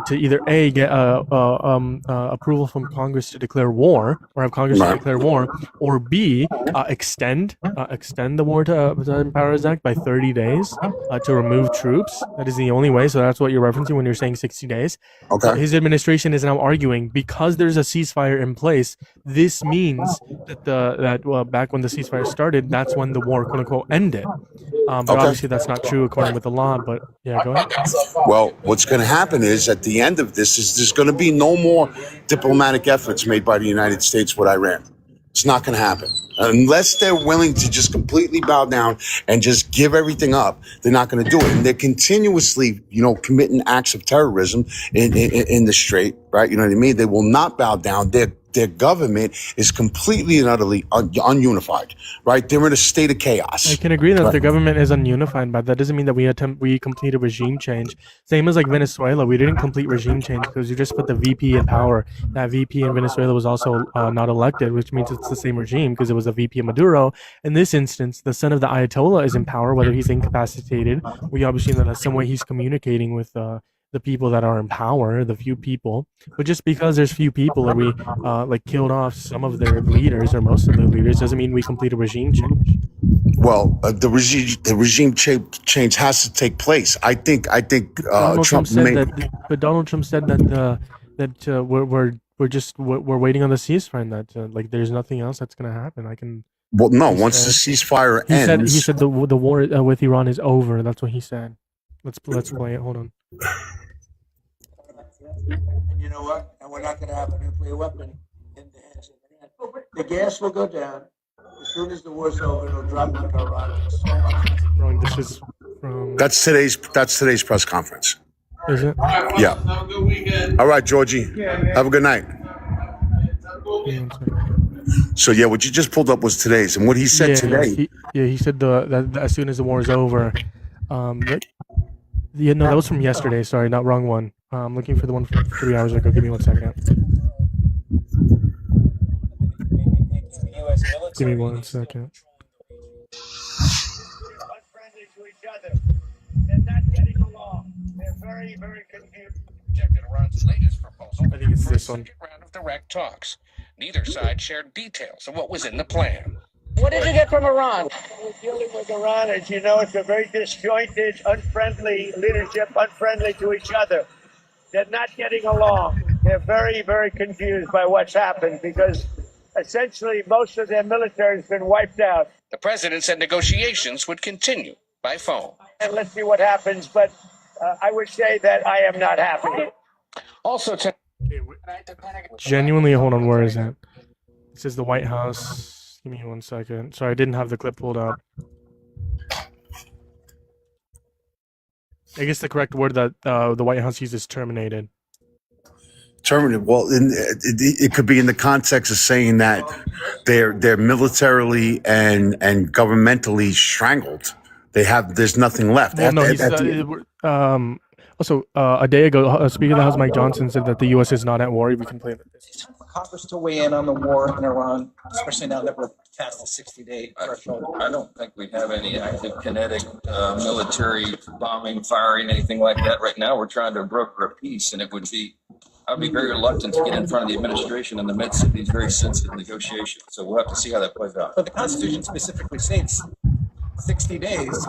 to either A, get approval from Congress to declare war, or have Congress to declare war, or B, extend the Wartime Powers Act by 30 days to remove troops. That is the only way. So that's what you're referencing when you're saying 60 days. Okay. His administration is now arguing because there's a ceasefire in place. This means that back when the ceasefire started, that's when the war, quote unquote, ended. But obviously that's not true according with the law. But yeah, go ahead. Well, what's going to happen is at the end of this is there's going to be no more diplomatic efforts made by the United States with Iran. It's not going to happen. Unless they're willing to just completely bow down and just give everything up, they're not going to do it. And they're continuously, committing acts of terrorism in the Strait, right? You know what I mean? They will not bow down. Their government is completely and utterly ununified, right? They're in a state of chaos. I can agree that their government is ununified, but that doesn't mean that we complete a regime change. Same as like Venezuela, we didn't complete regime change because you just put the VP in power. That VP in Venezuela was also not elected, which means it's the same regime because it was a VP of Maduro. In this instance, the son of the Ayatollah is in power, whether he's incapacitated. We obviously know that some way he's communicating with the people that are in power, the few people. But just because there's few people, or we killed off some of their leaders or most of their leaders, doesn't mean we complete a regime change. Well, the regime change has to take place. I think Donald Trump said that we're waiting on the ceasefire, and that there's nothing else that's going to happen. Well, no. Once the ceasefire ends, he said the war with Iran is over. That's what he said. Let's play it. Hold on. And you know what? And we're not going to have a nuclear weapon in the hands of Iran. The gas will go down. As soon as the war's over, it'll drop like a rocket. Wrong. This is from... That's today's press conference. Is it? Yeah. All right, Georgie. Have a good night. So yeah, what you just pulled up was today's, and what he said today. He said that as soon as the war is over, that that was from yesterday. Sorry, not wrong one. I'm looking for the one from 3 hours ago. Give me 1 second. Give me 1 second. Unfriendly to each other. They're not getting along. They're very, very confused. Rejected Iran's latest proposal. I think it's this one. Round of direct talks. Neither side shared details of what was in the plan. What did you get from Iran? We're dealing with Iran, as you know, it's a very disjointed, unfriendly leadership, unfriendly to each other. They're not getting along. They're very, very confused by what's happened because essentially most of their military has been wiped out. The president said negotiations would continue by phone. And let's see what happens, but I would say that I am not happy. Also, Genuinely, hold on, where is it? It says the White House. Give me 1 second. Sorry, I didn't have the clip pulled up. I guess the correct word that the White House uses is terminated. Terminated. Well, it could be in the context of saying that they're militarily and governmentally strangled. There's nothing left. Well, no, also, a day ago, Speaker of the House Mike Johnson said that the U.S. is not at war. We can play this. It's time for Congress to weigh in on the war in Iran, especially now that we're past the 60-day threshold. I don't think we have any active kinetic military bombing, firing, anything like that right now. We're trying to broker a peace, and I'd be very reluctant to get in front of the administration in the midst of these very sensitive negotiations. So we'll have to see how that plays out. But the Constitution specifically states 60 days.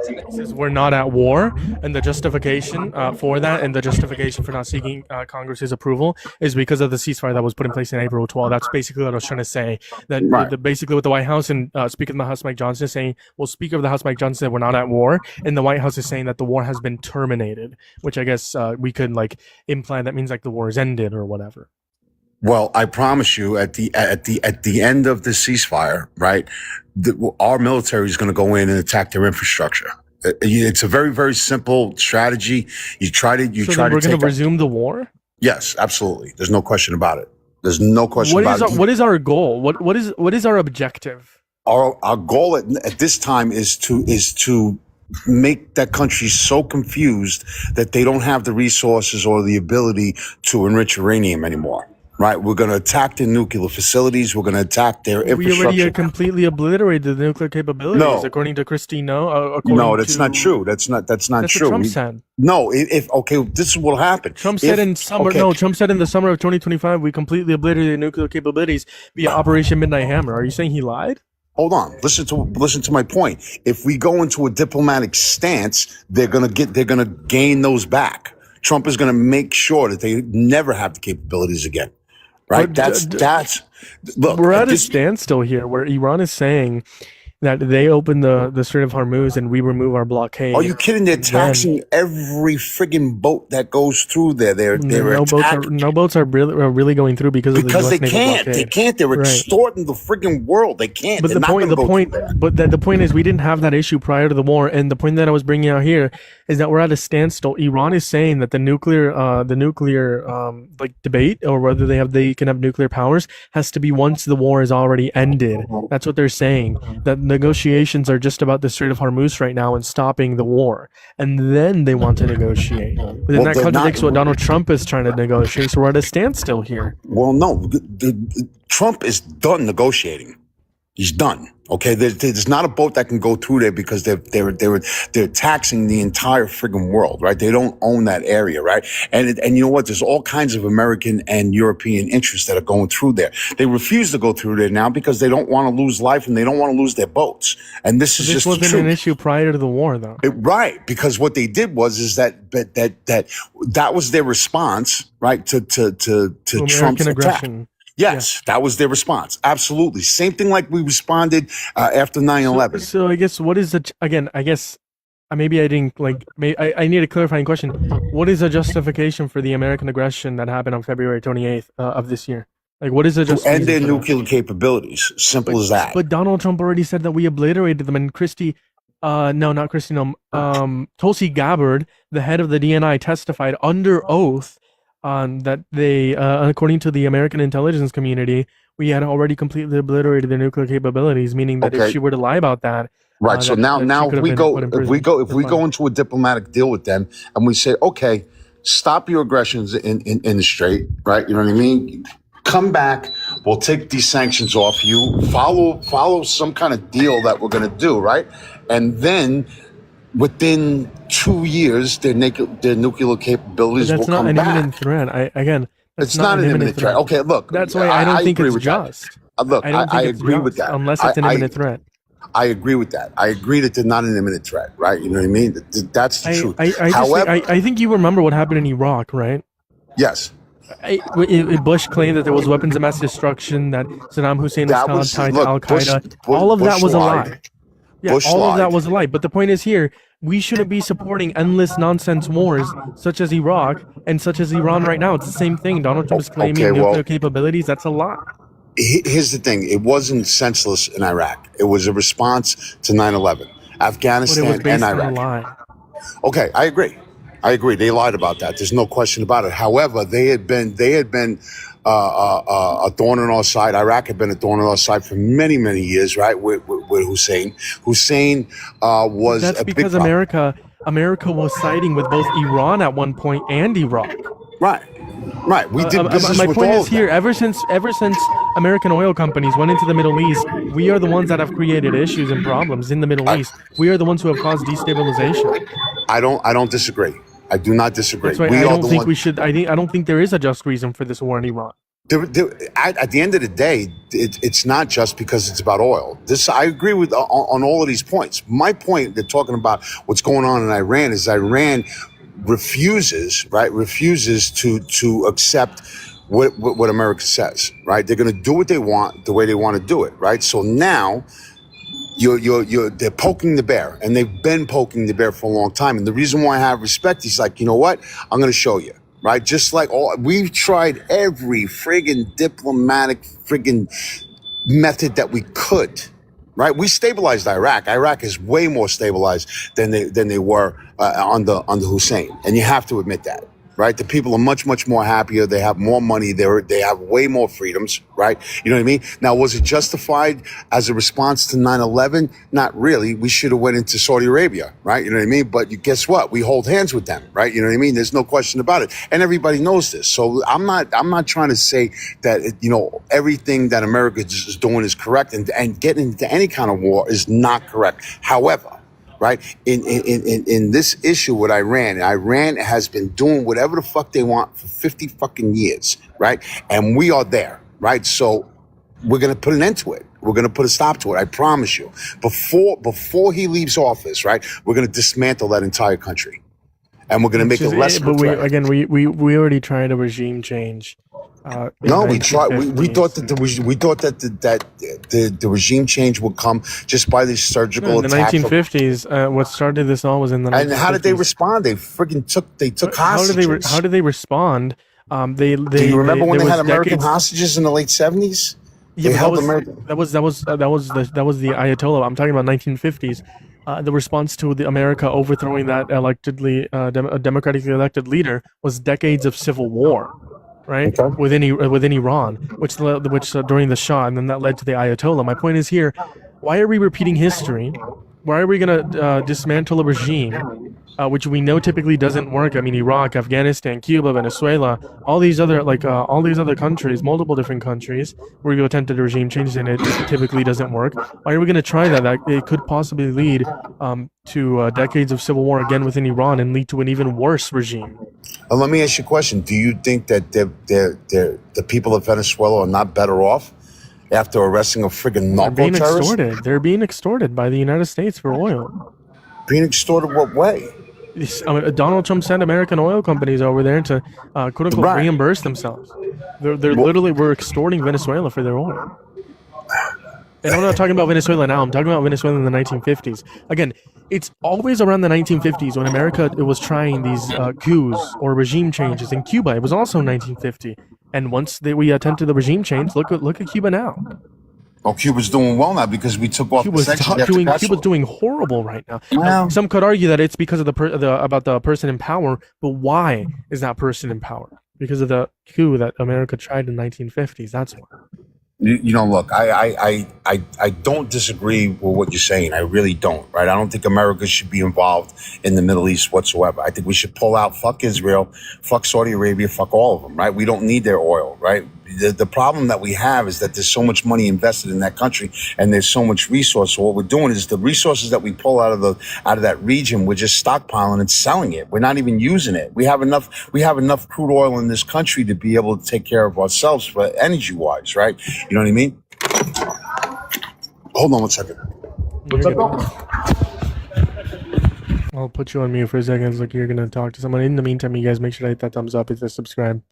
It says we're not at war, and the justification for that, and the justification for not seeking Congress's approval, is because of the ceasefire that was put in place in April 12th. That's basically what I was trying to say. That basically with the White House and Speaker of the House Mike Johnson is saying, well, Speaker of the House Mike Johnson said we're not at war, and the White House is saying that the war has been terminated, which I guess we could imply that means the war is ended or whatever. Well, I promise you, at the end of the ceasefire, right, our military is going to go in and attack their infrastructure. It's a very, very simple strategy. We're going to resume the war? Yes, absolutely. There's no question about it. There's no question about it. What is our goal? What is our objective? Our goal at this time is to make that country so confused that they don't have the resources or the ability to enrich uranium anymore. Right, we're going to attack their nuclear facilities. We're going to attack their infrastructure. We already completely obliterated the nuclear capabilities, according to Christine. No, that's not true. That's not true. What Trump said. No, this is what happened. Trump said in summer. Okay. No, Trump said in the summer of 2025 we completely obliterated nuclear capabilities via Operation Midnight Hammer. Are you saying he lied? Hold on. Listen to my point. If we go into a diplomatic stance, they're gonna gain those back. Trump is gonna make sure that they never have the capabilities again. Right. Look, we're at a standstill here where Iran is saying that they open the Strait of Hormuz and we remove our blockade. Are you kidding? They're taxing every friggin' boat that goes through there. No boats are really going through because of the US naval blockade. They can't. They're extorting the friggin' world. They can't. But the point is we didn't have that issue prior to the war. And the point that I was bringing out here is that we're at a standstill. Iran is saying that the nuclear debate or whether they can have nuclear powers has to be once the war is already ended. That's what they're saying. That negotiations are just about the Strait of Hormuz right now and stopping the war, and then they want to negotiate. But then that contradicts what Donald Trump is trying to negotiate. So we're at a standstill here. Well, no, Trump is done negotiating. He's done. Okay, there's not a boat that can go through there because they're taxing the entire friggin' world, right? They don't own that area, right? And you know what? There's all kinds of American and European interests that are going through there. They refuse to go through there now because they don't want to lose life and they don't want to lose their boats. And this wasn't an issue prior to the war, though. Right, because what they did was that was their response, right, to Trump's aggression. Attack. Yes, that was their response. Absolutely. Same thing like we responded after 9/11. So I guess what is maybe I didn't I need a clarifying question. What is the justification for the American aggression that happened on February 28th of this year? What is the justification? To end their nuclear capabilities. Simple as that. But Donald Trump already said that we obliterated them, and Christie No, not Christine. Tulsi Gabbard, the head of the DNI, testified under oath that they, according to the American intelligence community, we had already completely obliterated their nuclear capabilities, meaning that if she were to lie about that, Right. So now she could if have we been go put in if we prison go if for we go fun. into a diplomatic deal with them and we say, okay, stop your aggressions in the strait, right? You know what I mean? Come back. We'll take these sanctions off you. Follow some kind of deal that we're going to do, right? And then within 2 years, their nuclear But capabilities will that's not come an back. imminent threat. That's It's not not an an imminent imminent threat. threat. Okay, look, That's why I don't I think agree it's with that. just. Look, I don't I think it's agree with just that. unless it's an imminent threat. I agree with that. I agree that they're not an imminent threat, right? You know what I mean? That's the truth. However, I think you remember what happened in Iraq, right? yes, Bush claimed that there was weapons of mass destruction, that Saddam Hussein was that was tied to Al look. Bush, Qaeda. All of that Bush was a lied. lie. Yeah, Bush all of that lied. was a lie. But the point is here, we shouldn't be supporting endless nonsense wars such as Iraq and such as Iran right now. It's the same thing. Donald Trump is claiming Okay, well, nuclear capabilities. That's a lie. Here's the thing. It wasn't senseless in Iraq. It was a response to 9/11, But it was Afghanistan, based and on a Iraq. lie. Okay, I agree. They lied about that. There's no question about it. However, they had been a thorn in our side. Iraq had been a thorn in our side for many, many years, right? With Hussein. Hussein was That's a big because problem. America was siding with both Iran at one point and Iraq. Right. We did business My with point all is of them. here, ever since American oil companies went into the Middle East, we are the ones that have created issues and problems in the Middle East. We are the ones who have caused destabilization. I don't disagree. I do not disagree. That's why We I are don't the think ones. we should. I don't think there is a just reason for this war in Iran. At the end of the day, it's not just because it's about oil. I agree with on all of these points. My point, they're talking about what's going on in Iran, is Iran refuses to accept what America says, right? They're going to do what they want the way they want to do it, right? So now they're poking the bear, and they've been poking the bear for a long time. And the reason why I have respect is like, you know what? I'm going to show you, right? Just like we've tried every friggin' diplomatic friggin' method that we could, right? We stabilized Iraq. Iraq is way more stabilized than they were under Hussein, and you have to admit that, right? The people are much more happier. They have more money. They have way more freedoms, right? You know what I mean? Now, was it justified as a response to 9/11? Not really. We should have went into Saudi Arabia, right? You know what I mean? But guess what? We hold hands with them, right? You know what I mean? There's no question about it, and everybody knows this. So I'm not trying to say that everything that America is doing is correct, and getting into any kind of war is not correct. However, right, in this issue with Iran has been doing whatever the fuck they want for 50 fucking years, right? And we are there, right? So we're going to put an end to it. We're going to put a stop to it. I promise you. Before he leaves office, right, we're going to dismantle that entire country, and we're going to make it less of a threat. We already tried a regime change. No, we tried. We thought that the regime change would come just by these surgical in the attacks. 1950s. What started this all was in the 1950s. And how did they respond? They freaking took hostages. How did they respond? Do you remember when they had American hostages in the late 70s? Yeah, they held that was the Ayatollah. I'm talking about 1950s. The response to America overthrowing that democratically elected leader was decades of civil war, right? Okay. Within Iran, which during the Shah, and then that led to the Ayatollah. My point is here: why are we repeating history? Why are we gonna dismantle a regime which we know typically doesn't work? I mean, Iraq, Afghanistan, Cuba, Venezuela, all these other countries, multiple different countries where you attempted a regime change and it typically doesn't work. Why are we going to try that? It could possibly lead to decades of civil war again within Iran and lead to an even worse regime. Let me ask you a question. Do you think that the people of Venezuela are not better off after arresting a friggin' narco terrorist? They're being extorted by the United States for oil. Being extorted what way? Donald Trump sent American oil companies over there to quote unquote reimburse themselves. We're extorting Venezuela for their oil. And I'm not talking about Venezuela now. I'm talking about Venezuela in the 1950s. Again, it's always around the 1950s when America was trying these coups or regime changes. In Cuba, it was also 1950. And once we attempted the regime change, look at Cuba now. Oh, Cuba's doing well now because we took off the sanctions after Cuba's Castro. doing horrible right now. Well, Some could argue that it's because of about the person in power, but why is that person in power? Because of the coup that America tried in the 1950s. That's why. Look, I don't disagree with what you're saying. I really don't, right? I don't think America should be involved in the Middle East whatsoever. I think we should pull out, fuck Israel, fuck Saudi Arabia, fuck all of them, right? We don't need their oil, right? The problem that we have is that there's so much money invested in that country and there's so much resource. So what we're doing is the resources that we pull out of that region, we're just stockpiling and selling it. We're not even using it. We have enough crude oil in this country to be able to take care of ourselves, for energy wise, right? You know what I mean? Hold on one second. I'll put you on mute for a second. It's like you're gonna talk to someone. In the meantime, you guys make sure to hit that thumbs up, hit the subscribe.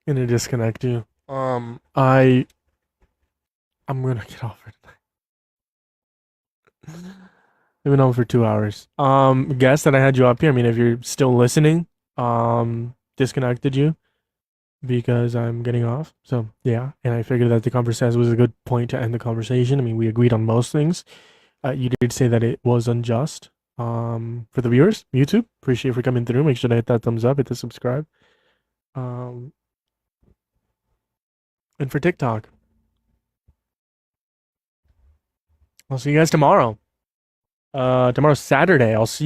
Gonna disconnect you. I'm gonna get off for tonight. I've been on for 2 hours. Guess that I had you up here. I mean, if you're still listening, disconnected you because I'm getting off. So yeah, and I figured that the conversation was a good point to end the conversation. I mean, we agreed on most things. You did say that it was unjust. For the viewers, YouTube, appreciate you for coming through. Make sure to hit that thumbs up, hit the subscribe. And for TikTok, I'll see you guys tomorrow. Tomorrow's Saturday. I'll see you.